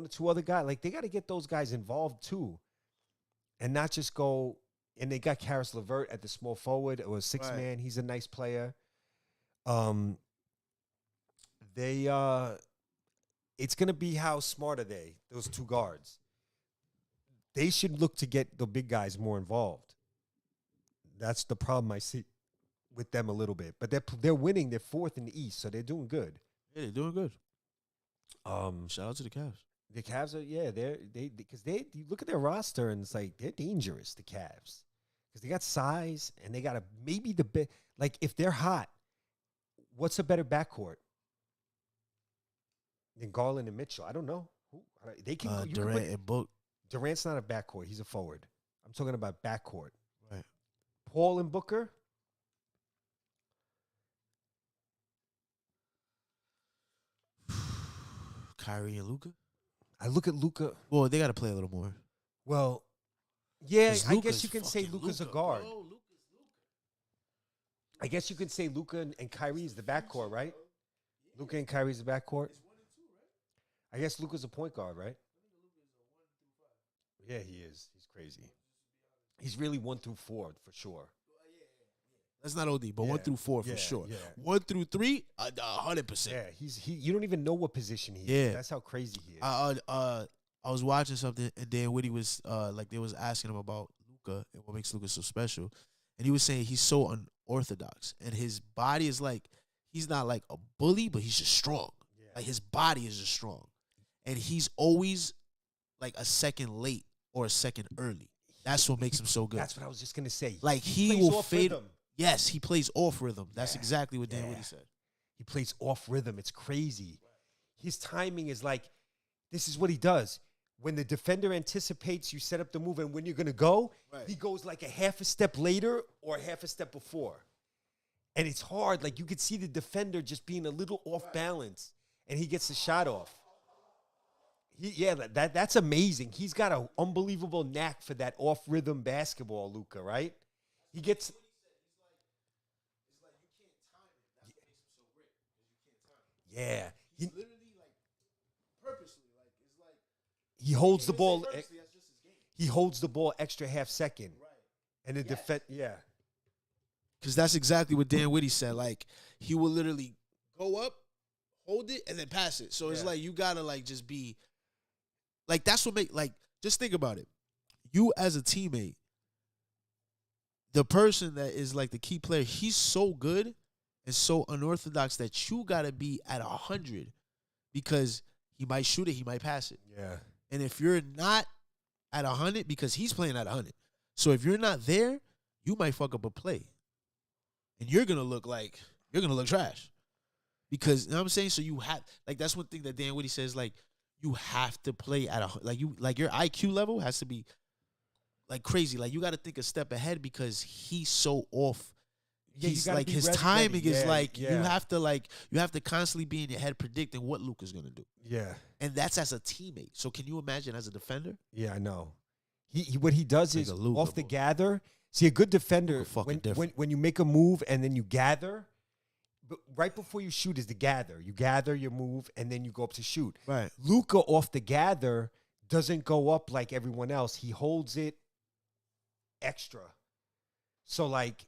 2 other guys. Like, they got to get those guys involved, too. And not just go – and they got Karis LeVert at the small forward or 6-man. Right. He's a nice player. It's going to be how smart are they, those 2 guards. They should look to get the big guys more involved. That's the problem I see with them a little bit. But they're winning. They're 4th in the East, so they're doing good. Yeah, they're doing good. Shout out to the Cavs. The Cavs are because you look at their roster and it's like they're dangerous. The Cavs because they got size and they got maybe the bit like if they're hot, what's a better backcourt than Garland and Mitchell? I don't know. They can Durant and Book. Durant's not a backcourt. He's a forward. talking about backcourt. Right. Paul and Booker. Kyrie and Luka. I look at Luka. Well, they got to play a little more. Well, yeah, 'Cause I Luka's guess you can say fucking Luka's a Luka, guard. bro. Luka's I guess you can say Luka and Kyrie is the backcourt, right? Luka and Kyrie is the backcourt. I guess Luka's a point guard, right? Yeah, he is. He's crazy. He's really 1 through 4 for sure. That's not OD, but 1 through 4 for sure. Yeah. 1 through 3, 100%. Yeah, you don't even know what position he is. Yeah. That's how crazy he is. I was watching something, and Dan Whitty was like, they was asking him about Luka and what makes Luka so special, and he was saying he's so unorthodox, and his body is like, he's not like a bully, but he's just strong. Yeah. Like his body is just strong, and he's always like a second late or a second early. That's what makes him so good. That's what I was just gonna say. Like he plays will off fade. rhythm. Yes, he plays off rhythm. That's Yeah. exactly what Dan Yeah. Whitty said. He plays off rhythm. It's crazy. His timing is like, this is what he does. When the defender anticipates you set up the move and when you're going to go, Right. he goes like a half a step later or a half a step before. And it's hard. Like you could see the defender just being a little off balance and he gets the shot off. That's amazing. He's got an unbelievable knack for that off rhythm basketball, Luka, right? He gets... Yeah. He literally like purposely, like it's like he holds the ball. That's just his game. He holds the ball extra half second. Right. And the defense, yeah. Because that's exactly what Dan Whitty said. Like he will literally go up, hold it, and then pass it. So it's Yeah. like you gotta like just be like that's what make like just think about it. You as a teammate, the person that is like the key player, he's so good and so unorthodox that you gotta be at 100 because he might shoot it, he might pass it. Yeah. And if you're not at 100, because he's playing at 100, so if you're not there, you might fuck up a play, and you're gonna look trash, because you know what I'm saying. So you have like that's one thing that Dan Whitty says, like you have to play at like your IQ level has to be like crazy. Like you got to think a step ahead because he's so off. Yeah, He's you gotta like be his ready. timing is Yeah, like yeah. you have to constantly be in your head predicting what Luka's gonna do, Yeah. and that's as a teammate. So can you imagine as a defender? Yeah, I know. He what he does is Nigga Luka, off the boy. gather. See, a good defender, Luka fucking when different. you make a move and then you gather, but right before you shoot is the gather. You gather your move and then you go up to shoot. Right. Luka off the gather doesn't go up like everyone else. He holds it extra. So like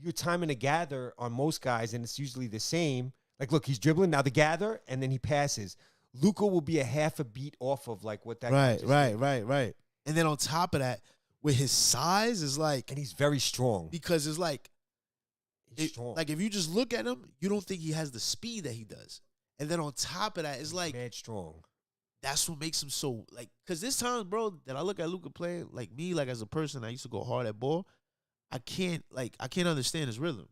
you're timing a gather on most guys, and it's usually the same. Like, look, he's dribbling now the gather, and then he passes. Luka will be a half a beat off of like what that guy just did. Right. And then on top of that, with his size, is like And he's very strong. because it's like He's strong. like if you just look at him, you don't think he has the speed that he does. And then on top of that, it's like mad strong. that's what makes him so like. Because this time, bro, that I look at Luka playing, like me, like as a person, I used to go hard at ball. I can't understand his rhythm.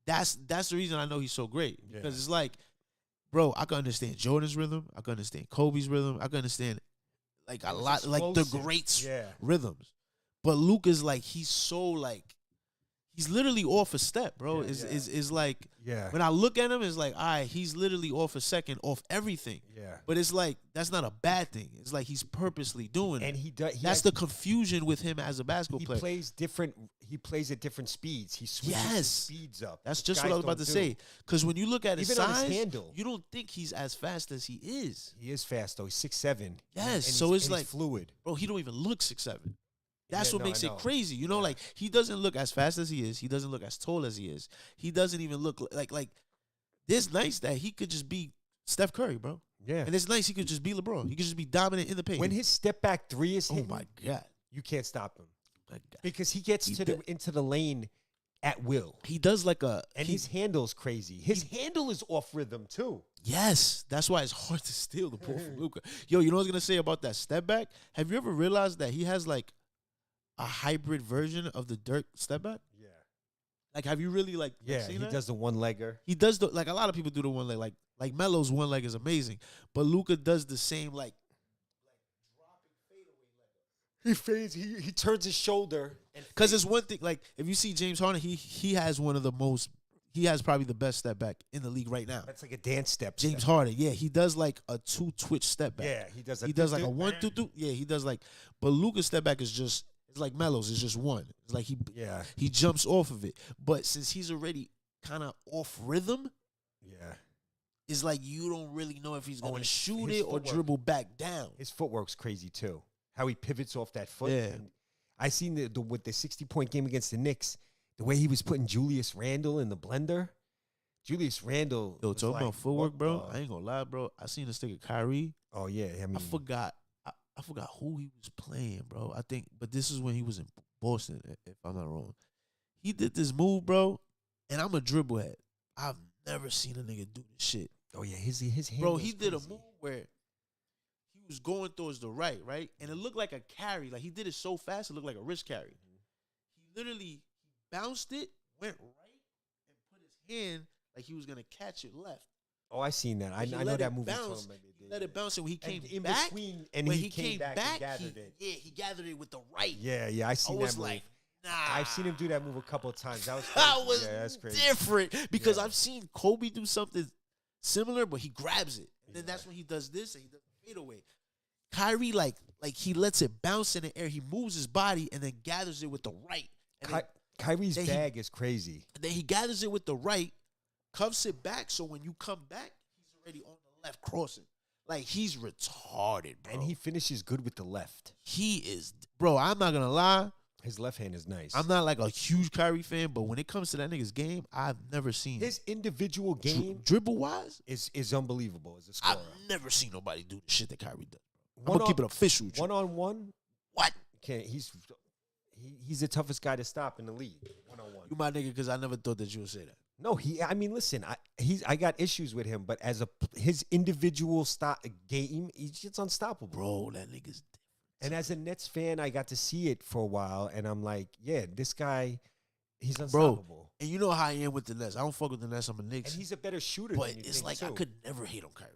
That's the reason I know he's so great, because it's like, bro, I can understand Jordan's rhythm, I can understand Kobe's rhythm, I can understand like a lot, like the explosive. greats Yeah. rhythms. But Luka's like he's so like he's literally off a step, bro. Yeah, Is like Yeah. when I look at him, it's like, all right, he's literally off a second, off everything. Yeah. But it's like that's not a bad thing. It's like he's purposely doing And it. he does. That's the confusion with him as a basketball He player. plays different. He plays at different speeds. He switches his Yes. speeds up. That's which just what guys I was about don't to do. say. Because when you look at his Even on his size, handle. you don't think he's as fast as he is. He is fast though. He's 6'7". Yes, And so he's- it's and like- he's fluid. Bro, he don't even look 6'7". That's Yeah, what no, makes I it know. crazy. You know, Yeah. like he doesn't look as fast as he is. He doesn't look as tall as he is. He doesn't even look like this nice that he could just be Steph Curry, bro. Yeah. And it's nice he could just be LeBron. He could just be dominant in the paint. When his step back three is oh hitting, my God. you can't stop him My God. because he gets He to do- into the lane at will. He does like a And he- his handle's crazy. His handle is off rhythm too. yes, that's why it's hard to steal the ball from Luka. Yo, you know what I was gonna say about that step back? Have you ever realized that he has like a hybrid version of the Dirk step back? Yeah. Like, have you really like Yeah. seen He that? does the one legger. He does the like a lot of people do the one leg, like Melo's one leg is amazing, but Luka does the same like dropping fadeaway leg. He fades. He turns his shoulder. Because it's one thing, like, if you see James Harden, he has one of the most, he has probably the best step back in the league right now. That's like a dance step. James Harden, yeah, he does like a 2 twitch step back. Yeah, he does. He does like a 1 2 2. Yeah, he does like, but Luka's step back is just, it's like Melo's. It's just one. It's like he jumps off of it. But since he's already kind of off rhythm, it's like you don't really know if he's gonna shoot it or dribble back down. His footwork's crazy too. How he pivots off that foot. Yeah. And I seen with the 60-point game against the Knicks, the way he was putting Julius Randle in the blender. Julius Randle. Yo, talking about footwork, bro. I ain't gonna lie, bro. I seen this nigga Kyrie. Oh yeah, I mean, I forgot who he was playing, bro. I think, but this is when he was in Boston, if I'm not wrong. He did this move, bro, and I'm a dribble head. I've never seen a nigga do this shit. Oh yeah, his hand. Bro, he did a move where he was going towards the right, and it looked like a carry. Like he did it so fast, it looked like a wrist carry. He literally bounced it, went right, and put his hand like he was gonna catch it left. Oh, I seen that. I know that movie. He let it bounce, and when he came in back, between, and when he came back, and gathered it. Yeah, he gathered it with the right. Yeah, I seen that move. Like, nah. I've seen him do that move a couple of times. That was crazy. That was that's crazy. different because I've seen Kobe do something similar, but he grabs it. And then that's when he does this and he does the fadeaway. Kyrie, like he lets it bounce in the air. He moves his body and then gathers it with the right. And Kyrie's bag is crazy. And then he gathers it with the right, cuffs it back, so when you come back, he's already on the left crossing. Like, he's retarded, bro. And he finishes good with the left. He is, bro, I'm not going to lie. His left hand is nice. I'm not like a huge Kyrie fan, but when it comes to that nigga's game, I've never seen his individual game dribble wise is unbelievable as a scorer. I've never seen nobody do the shit that Kyrie does. I'm gonna keep it official. 1-on-1. What? He's the toughest guy to stop in the league. 1-on-1. You my nigga, because I never thought that you would say that. No, I mean, listen, I got issues with him, but as his individual game, he's just unstoppable. Bro, that nigga's. And as a Nets fan, I got to see it for a while, and I'm like, yeah, this guy, he's Bro, unstoppable. and you know how I am with the Nets. I don't fuck with the Nets. I'm a Knicks. And he's a better shooter. But than you it's think like too. I could never hate on Kyrie.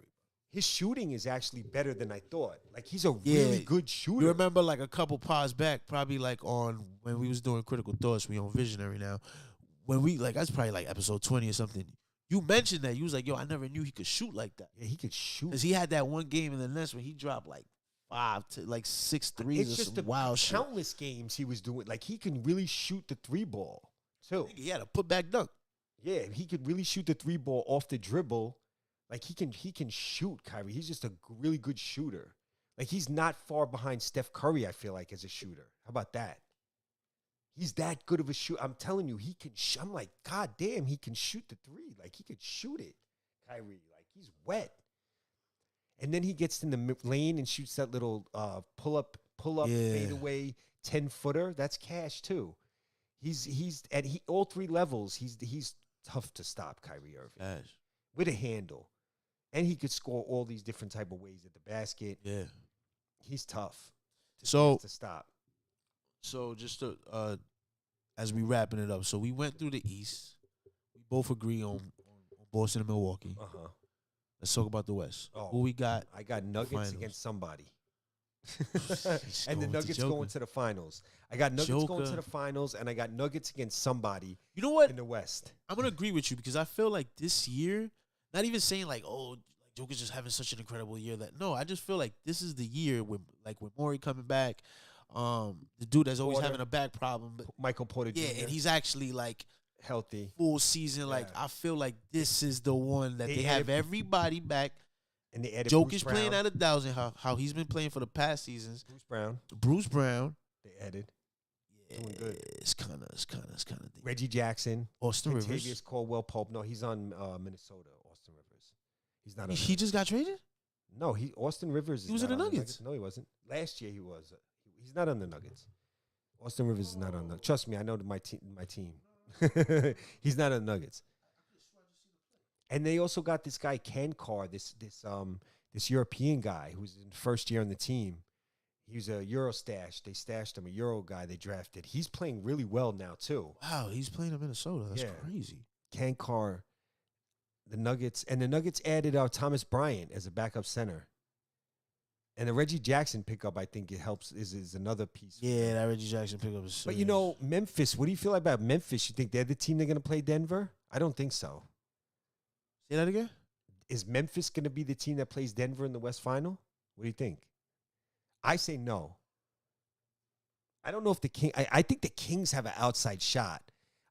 His shooting is actually better than I thought. Like, he's a really good shooter. You remember like a couple pods back, probably like on when we was doing Critical Thoughts, we on Visionary now. When we, like, that's probably like episode 20 or something. You mentioned that. You was like, yo, I never knew he could shoot like that. Yeah, he could shoot. Because he had that one game in the Nets where he dropped like 5 to like 6 threes. It's or just some wild shit. Countless games he was doing. Like, he can really shoot the 3-ball too. He had a put back dunk. Yeah, he could really shoot the 3-ball off the dribble. Like, he can shoot, Kyrie. He's just a really good shooter. Like, he's not far behind Steph Curry, I feel like, as a shooter. How about that? He's that good of a shooter. I'm telling you, he can I'm like, God damn, he can shoot the 3. Like, he could shoot it, Kyrie. Like, he's wet. And then he gets in the lane and shoots that little pull-up, fadeaway 10-footer. That's cash, too. He's at all 3 levels. He's tough to stop, Kyrie Irving. Gosh. With a handle. And he could score all these different type of ways at the basket. Yeah. He's tough to stop. So just to, as we wrapping it up, so we went through the East. We both agree on Boston and Milwaukee. Uh-huh. Let's talk about the West. Oh, Who we got? I got Nuggets against somebody. And the Nuggets going to the finals. I got Nuggets going to the finals, and I got Nuggets against somebody. You know what? In the West. I'm going to agree with you because I feel like this year, not even saying like, oh, Joker's just having such an incredible year. No, I just feel like this is the year when Morey coming back, the dude that's always having a back problem. But Michael Porter Jr. Yeah, and he's actually like healthy. Full season. Like, I feel like this is the one that they have everybody back. And they added Jokic playing at 1,000, how he's been playing for the past seasons. Bruce Brown. They added. Yeah, doing good. It's kind of Reggie Jackson. Austin Rivers. Contavious Caldwell Pope. No, he's on Minnesota. Austin Rivers. He's not. He just got traded? No, Austin Rivers. He was in the Nuggets. No, he wasn't. Last year he was. He's not on the Nuggets. Austin Rivers is not on the. Trust me, I know my team. He's not on the Nuggets. And they also got this guy Ken Carr, this European guy who's in first year on the team. He was a Euro stash. They stashed him, a Euro guy they drafted. He's playing really well now too. Wow, he's playing in Minnesota. That's crazy. Ken Carr, the Nuggets added Thomas Bryant as a backup center. And the Reggie Jackson pickup, I think it helps, is another piece. Yeah, that Reggie Jackson pickup is serious. But, you know, Memphis, what do you feel about Memphis? You think they're the team they're going to play Denver? I don't think so. Say that again? Is Memphis going to be the team that plays Denver in the West Final? What do you think? I say no. I don't know if the King. I think the Kings have an outside shot.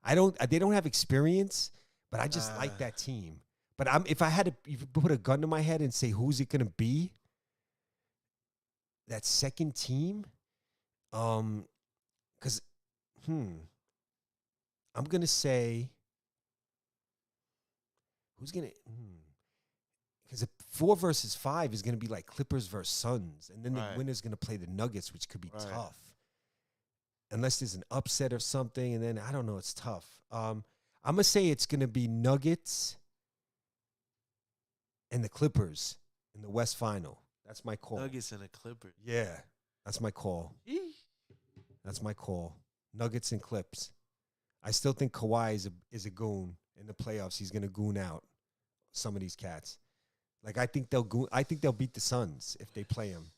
They don't have experience, but I just like that team. But if I had to put a gun to my head and say who's it going to be, that second team, because I'm going to say who's going to. Because 4 versus 5 is going to be like Clippers versus Suns. And then the winner's going to play the Nuggets, which could be tough. Unless there's an upset or something. And then, I don't know, it's tough. I'm going to say it's going to be Nuggets and the Clippers in the West Final. That's my call. Nuggets and the Clippers. Yeah, that's my call. That's my call. Nuggets and Clips. I still think Kawhi is a goon in the playoffs. He's going to goon out some of these cats. Like, I think they'll beat the Suns if they play them.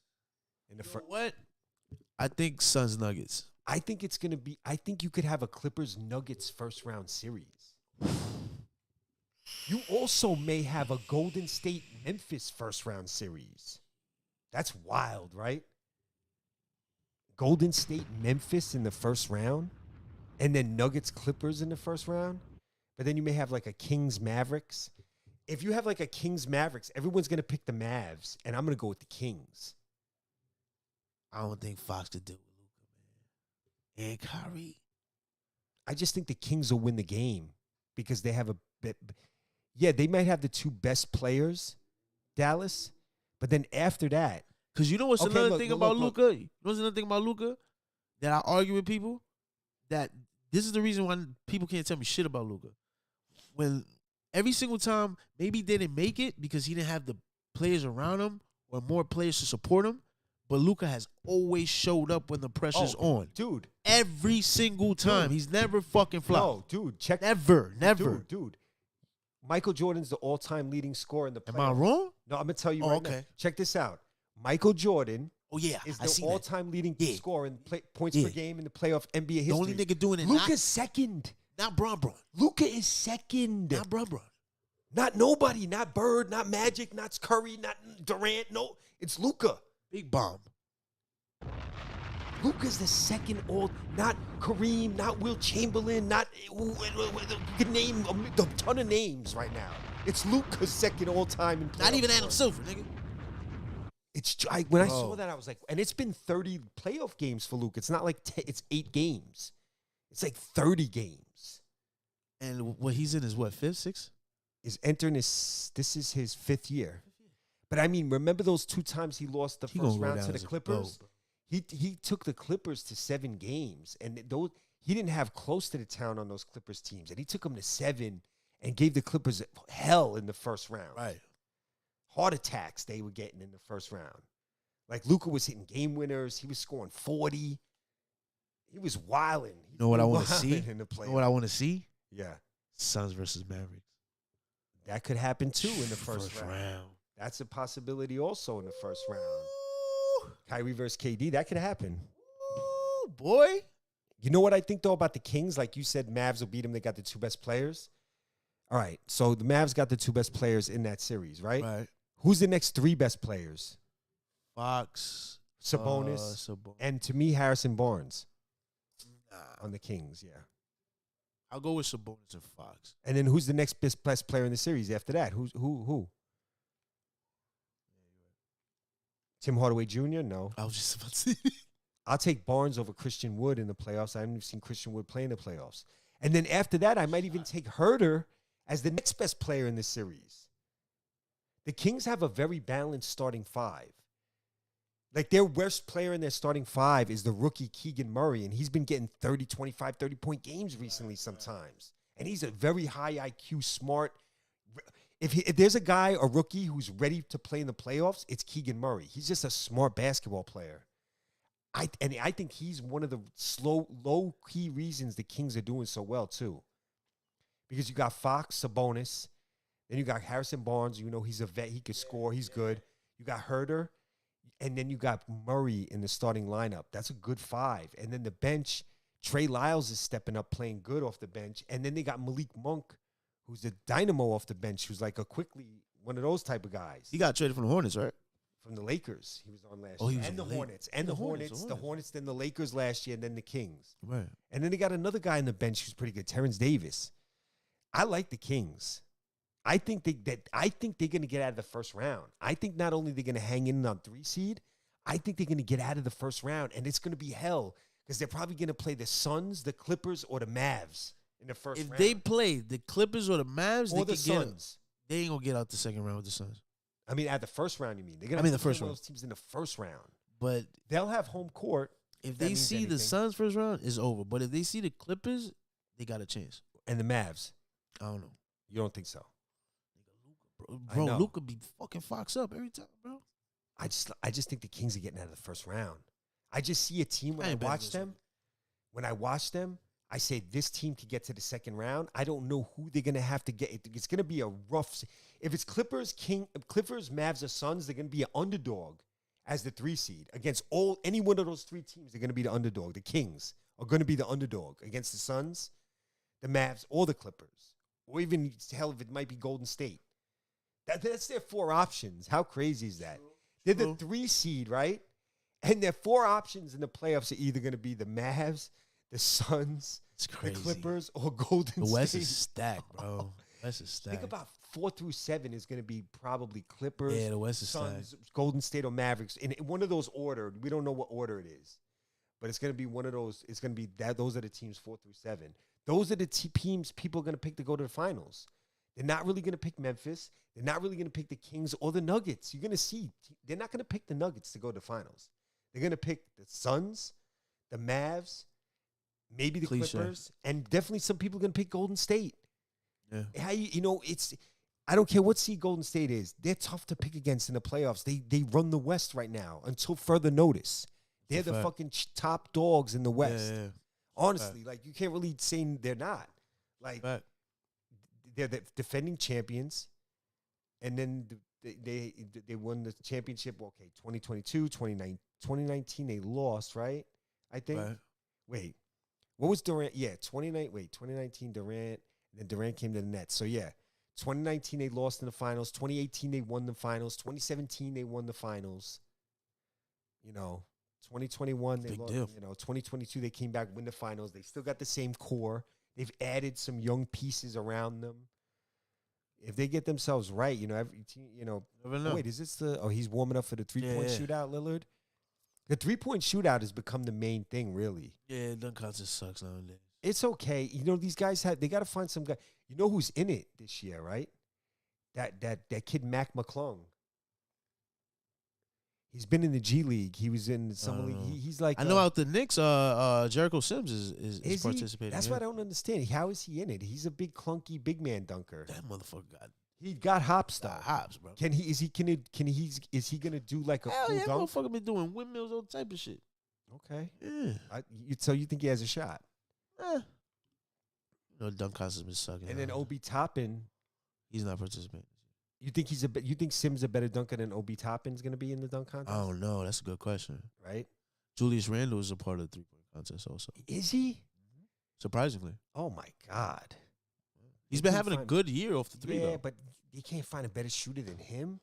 In the what? I think Suns Nuggets. I think it's going to be. I think you could have a Clippers Nuggets first round series. You also may have a Golden State Memphis first round series. That's wild, right? Golden State Memphis in the first round, and then Nuggets Clippers in the first round. But then you may have like a Kings Mavericks. If you have like a Kings Mavericks, everyone's going to pick the Mavs, and I'm going to go with the Kings. I don't think Fox could do it with Luka, man. And Kyrie. I just think the Kings will win the game because they have a bit. Yeah, they might have the 2 best players, Dallas, but then after that. Because you know what's another thing about Luka? You know what's another thing about Luka that I argue with people? That this is the reason why people can't tell me shit about Luka. When every single time, maybe they didn't make it because he didn't have the players around him or more players to support him. But Luka has always showed up when the pressure's on. Dude. Every single time. Dude. He's never fucking flopped. No, dude. Check. Never. Dude. Michael Jordan's the all-time leading scorer in the playoffs. Am I wrong? No, I'm going to tell you right now. Check this out. Michael Jordan is the all-time leading scorer in points per game in the playoff NBA history. The only nigga doing it. Luka's second. Not Bron. Luka is second. Not Bron. Not nobody. Not Bird. Not Magic. Not Curry. Not Durant. No, it's Luka. Big bomb. Luka's the second not Kareem, not Will Chamberlain, not you can name a ton of names right now. It's Luka's second all-time in playoff. Not even Adam Silver, nigga. When I saw that, I was like, and it's been 30 playoff games for Luka. It's not like it's 8 games. It's like 30 games. And what he's in is what, 5th, 6th? This is his 5th year. But I mean, remember those 2 times he lost the first round to the Clippers? He took the Clippers to 7 games, and he didn't have close to the town on those Clippers teams, and he took them to 7 and gave the Clippers hell in the first round. Right. Heart attacks they were getting in the first round. Like Luka was hitting game winners. He was scoring 40. He was wilding. You know what I want to see? In the playoffs. You know what I want to see? Yeah. Suns versus Mavericks. That could happen too in the first round. round. That's a possibility also in the first round. Kyrie versus KD, that could happen. Ooh, boy. You know what I think, though, about the Kings? Like you said, Mavs will beat them. They got the 2 best players. All right, so the Mavs got the 2 best players in that series, right? Right. Who's the next 3 best players? Fox. Sabonis. And to me, Harrison Barnes. On the Kings, yeah. I'll go with Sabonis and Fox. And then who's the next best player in the series after that? Who? Tim Hardaway Jr.? No. I was just about to say. I'll take Barnes over Christian Wood in the playoffs. I haven't even seen Christian Wood play in the playoffs. And then after that, I might even take Herter as the next best player in the series. The Kings have a very balanced starting 5. Like their worst player in their starting 5 is the rookie Keegan Murray, and he's been getting 30, 25, 30-point games recently sometimes. And he's a very high IQ, smart. If there's a rookie who's ready to play in the playoffs, it's Keegan Murray. He's just a smart basketball player. I think he's one of the low-key reasons the Kings are doing so well, too. Because you got Fox, Sabonis. Then you got Harrison Barnes. You know he's a vet. He could score. He's good. You got Herter. And then you got Murray in the starting lineup. That's a good 5. And then the bench, Trey Lyles is stepping up, playing good off the bench. And then they got Malik Monk, who's a dynamo off the bench, who's like a quickly one of those type of guys. He got traded from the Hornets, right? From the Lakers, he was on last Oh, he year. was And the on the Hornets. And the Hornets, then the Lakers last year, and then the Kings. Right. And then they got another guy on the bench who's pretty good, Terrence Davis. I like the Kings. I think they're going to get out of the first round. I think not only they're going to hang in on 3 seed, I think they're going to get out of the first round, and it's going to be hell because they're probably going to play the Suns, the Clippers, or the Mavs in the first round. If they play the Clippers or the Mavs, or they the can Suns. They ain't gonna get out the second round with the Suns. I mean, at the first round, you mean? They're gonna the first round. Those teams in the first round, But they'll have home court. if they see the Suns first round, it's over. But if they see the Clippers, they got a chance. And the Mavs, I don't know. you don't think so? Bro, Luka be fucking Fox up every time, bro. I just think the Kings are getting out of the first round. I just see a team when I watch them. When I watch them, I say this team could get to the second round. I don't know who they're gonna have to get. It's gonna be a rough. If it's Clippers, Mavs, or Suns, they're gonna be an underdog as the 3 seed against any one of those 3 teams. They're gonna be the underdog. The Kings are gonna be the underdog against the Suns, the Mavs, or the Clippers, or even hell if it might be Golden State. That's their 4 options. How crazy is that? They're the 3 seed, right? And their 4 options in the playoffs are either going to be the Mavs, the Suns, the Clippers, or Golden State. The West is stacked, bro. West is stacked. Think about 4 through 7 is going to be probably Clippers, Yeah, the West is Suns, stacked. Golden State, or Mavericks. In one of those order. We don't know what order it is. But it's going to be one of those. It's going to be that. Those are the teams 4 through 7. Those are the teams people are going to pick to go to the finals. They're not really going to pick Memphis. They're not really going to pick the Kings or the Nuggets. You're going to see. They're not going to pick the Nuggets to go to the finals. They're going to pick the Suns, the Mavs, maybe the Clippers, and definitely some people are going to pick Golden State. Yeah. I don't care what seed Golden State is. They're tough to pick against in the playoffs. They run the West right now until further notice. They're the fucking top dogs in the West. Yeah. Honestly, like you can't really say they're not. Like they're the defending champions, and then they won the championship. Okay, 2022, 2019 they lost, right? I think. Right. Wait, what was Durant? Yeah, 2019 Durant. And then Durant came to the Nets. So yeah, 2019 they lost in the finals. 2018 they won the finals. 2017 they won the finals. 2021 they lost. 2022 they came back, win the finals. They still got the same core. They've added some young pieces around them. If they get themselves right, every team, Never know. Wait, is this he's warming up for the 3-point shootout, Lillard? The 3-point shootout has become the main thing, really. Yeah, dunk contest sucks nowadays. It's okay. These guys they got to find some guy. You know who's in it this year, right? That kid, Mac McClung. He's been in the G League. He was in summer league. He's like I know out the Knicks. Jericho Sims is participating. That's what I don't understand. How is he in it? He's a big clunky big man dunker. That motherfucker got. He got hops though. Hops, bro. Is he gonna do like a Hell cool yeah, dunk? motherfucker been doing windmills, all type of shit. Okay. Yeah. So you think he has a shot? Dunk contest been sucking. And then Obi Toppin, he's not participating. You think Sims a better dunker than Obi Toppin's gonna be in the dunk contest? I don't know. That's a good question. Right. Julius Randle is a part of the 3-point contest also. Is he? Surprisingly. Oh my God. He's been having a good year off the 3. Yeah, but you can't find a better shooter than him.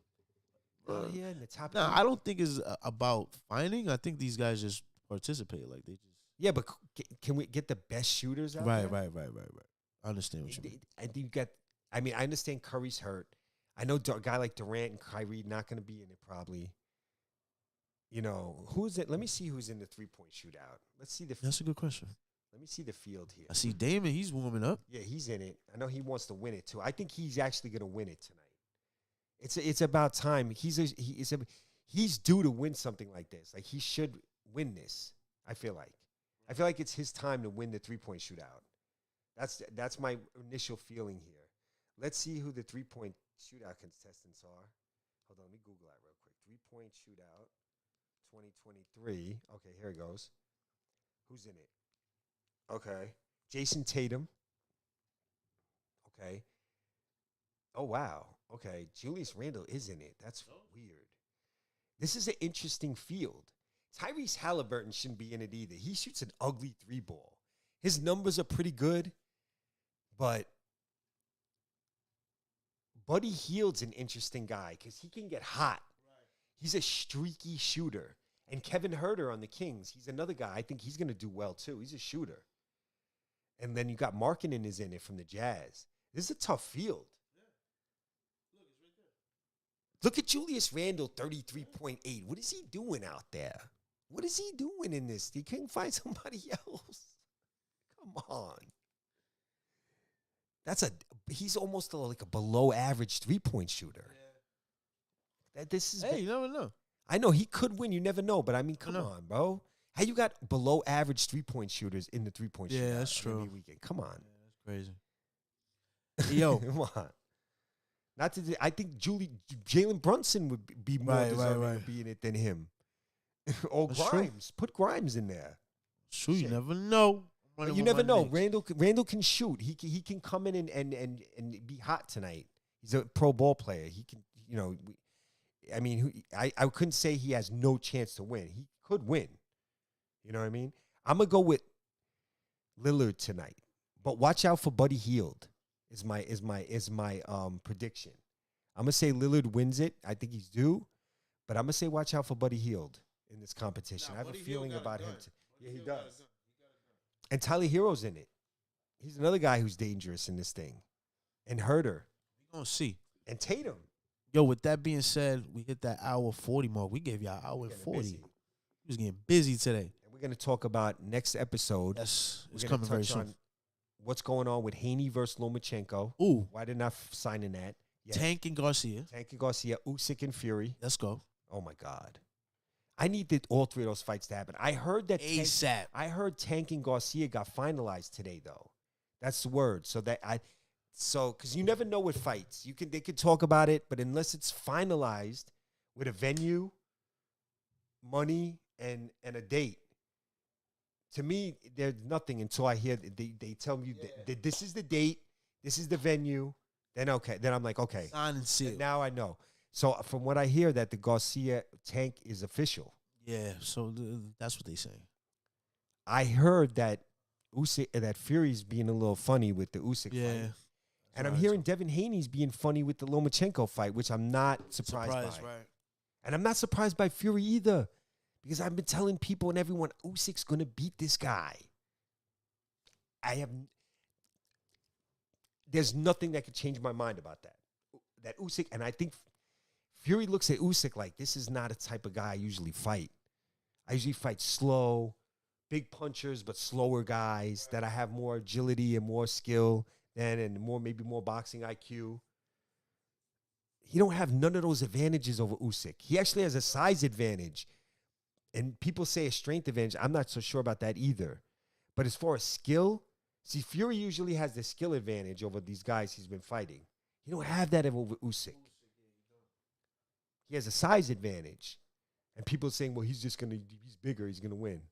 Yeah, in the top. No, I don't think it's about finding. I think these guys just participate. Like they just. Yeah, but can we get the best shooters out there? Right. I understand what you mean. I understand Curry's hurt. I know a guy like Durant and Kyrie not going to be in it probably. Who's it? Let me see who's in the 3-point shootout. Let's see the. That's a good question. Let me see the field here. I see Damon. He's warming up. Yeah, he's in it. I know he wants to win it too. I think he's actually going to win it tonight. It's about time. He's due to win something like this. Like he should win this. I feel like it's his time to win the 3-point shootout. That's my initial feeling here. Let's see who the 3-point shootout contestants are. Hold on, let me Google that real quick. 3-point shootout 2023. Okay, here it goes. Who's in it? Okay. Jason Tatum. Okay. Oh, wow. Okay. Julius Randle is in it. That's weird. This is an interesting field. Tyrese Halliburton shouldn't be in it either. He shoots an ugly 3-ball. His numbers are pretty good, but Buddy Hield's an interesting guy because he can get hot. He's a streaky shooter. And Kevin Huerter on the Kings, he's another guy. I think he's going to do well, too. He's a shooter. And then you got Markkanen is in it from the Jazz. This is a tough field. Look at Julius Randle, 33.8. What is he doing out there? What is he doing in this? He couldn't find somebody else. Come on. He's almost like a below average 3-point shooter. Hey, you never know. I know he could win. You never know. But I mean, come on, bro. How you got below average 3-point shooters in the 3-point shooter? Yeah, that's true. Weekend. Come on. Yeah, that's crazy. Yo. Come on. I think Jalen Brunson would be more deserving of being it than him. Or That's Grimes. True. Put Grimes in there. True, you never know. You never know. Randall can shoot. He can come in and be hot tonight. He's a pro ball player. He can, I mean, I couldn't say he has no chance to win. He could win. You know what I mean? I'm gonna go with Lillard tonight, but watch out for Buddy Hield. Is my prediction. I'm gonna say Lillard wins it. I think he's due, but I'm gonna say watch out for Buddy Hield in this competition. I have a feeling about him. Yeah, he does. And Tyler Hero's in it. He's another guy who's dangerous in this thing. And Huerter. We're gonna see. And Tatum. Yo, with that being said, we hit that hour 40 mark. We gave y'all hour 40. Busy. We was getting busy today. And we're gonna talk about next episode. Yes, it's coming very soon. What's going on with Haney versus Lomachenko? Ooh. Why didn't I sign in that? Yes. Tank and Garcia. Usyk and Fury. Let's go. Oh, my God. I need all three of those fights to happen. I heard that ASAP. I heard Tank and Garcia got finalized today, though. That's the word. Because you never know with fights. They could talk about it, but unless it's finalized with a venue, money, and a date, to me, there's nothing until I hear they tell me that this is the date, this is the venue. Then I'm like, okay. Sign and seal. Now I know. So from what I hear, that the Garcia Tank is official. Yeah, so that's what they say. I heard that that Fury's being a little funny with the Usyk fight. And I'm hearing Devin Haney's being funny with the Lomachenko fight, which I'm not surprised by. Right. And I'm not surprised by Fury either. Because I've been telling people and everyone, Usyk's going to beat this guy. There's nothing that could change my mind about that. That Usyk, and I think Fury looks at Usyk like, this is not a type of guy I usually fight. I usually fight slow, big punchers, but slower guys that I have more agility and more skill than, and maybe more boxing IQ. He don't have none of those advantages over Usyk. He actually has a size advantage. And people say a strength advantage. I'm not so sure about that either. But as far as skill, see, Fury usually has the skill advantage over these guys he's been fighting. He don't have that over Usyk. He has a size advantage. And people are saying, well, he's bigger, he's going to win.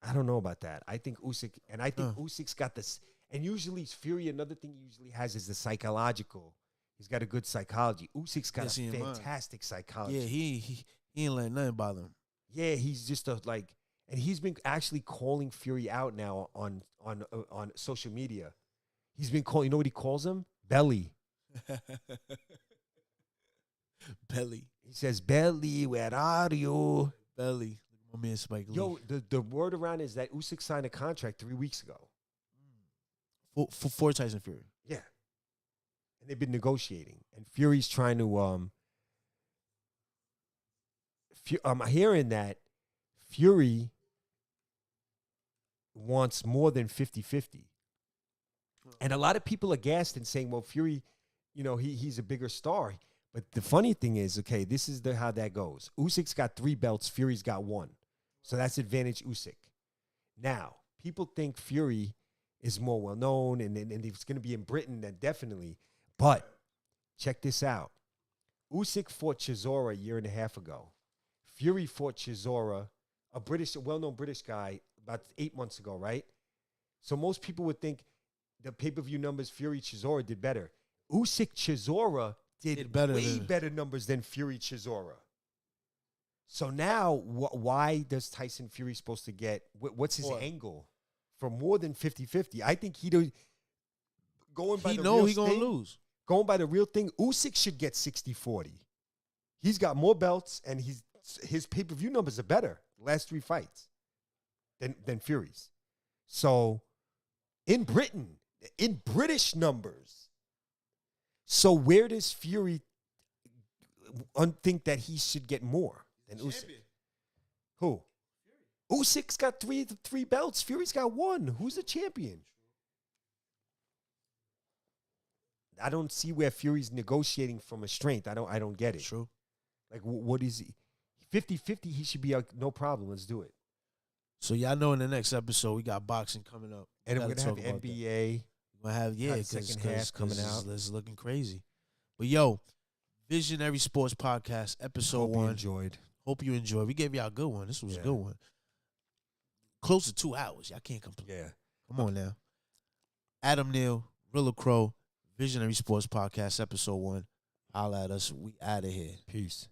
I don't know about that. I think Usyk, and I think Usyk's got this. And usually Fury, another thing he usually has is the psychological. He's got a good psychology. Usyk's got a fantastic psychology. Yeah, he ain't letting nothing bother him. Yeah, he's just and he's been actually calling Fury out now on social media. He's been calling, you know what he calls him? Belly. Belly. He says, Belly, where are you? Belly. My man Spike Lee. Yo, the word around is that Usyk signed a contract 3 weeks ago. For Tyson Fury. Yeah. And they've been negotiating. And Fury's trying to I'm hearing that Fury wants more than 50-50. And a lot of people are gassed and saying, well, Fury, he's a bigger star. But the funny thing is, okay, this is how that goes. Usyk's got 3 belts. Fury's got 1. So that's advantage Usyk. Now, people think Fury is more well-known and it's going to be in Britain, then definitely. But check this out. Usyk fought Chisora a year and a half ago. Fury fought Chisora, a well-known British guy, about 8 months ago, right? So most people would think the pay-per-view numbers, Fury Chisora did better. Usyk Chisora did way better numbers than Fury Chisora. So now, why does Tyson Fury supposed to get, what's his angle for more than 50-50? I think going by the real he gonna lose. Going by the real thing, Usyk should get 60-40. He's got more belts, and his pay-per-view numbers are better the last 3 fights than Fury's. So in Britain, in British numbers, so where does Fury think that he should get more than Usyk? Who? Usyk's got three belts. Fury's got 1. Who's the champion? I don't see where Fury's negotiating from a strength. I don't get it. True. Like, what is he? 50-50, he should be no problem. Let's do it. So y'all know in the next episode we got boxing coming up. And we're gonna have NBA. We're gonna have second half coming out. It's looking crazy. But yo, Visionary Sports Podcast, episode 1. Hope you enjoyed. We gave y'all a good one. This was a good one. Close to 2 hours. Y'all can't complain. Yeah. Come on now. Adam Neal, Rilla Crow, Visionary Sports Podcast, episode 1. Holla at us. We out of here. Peace.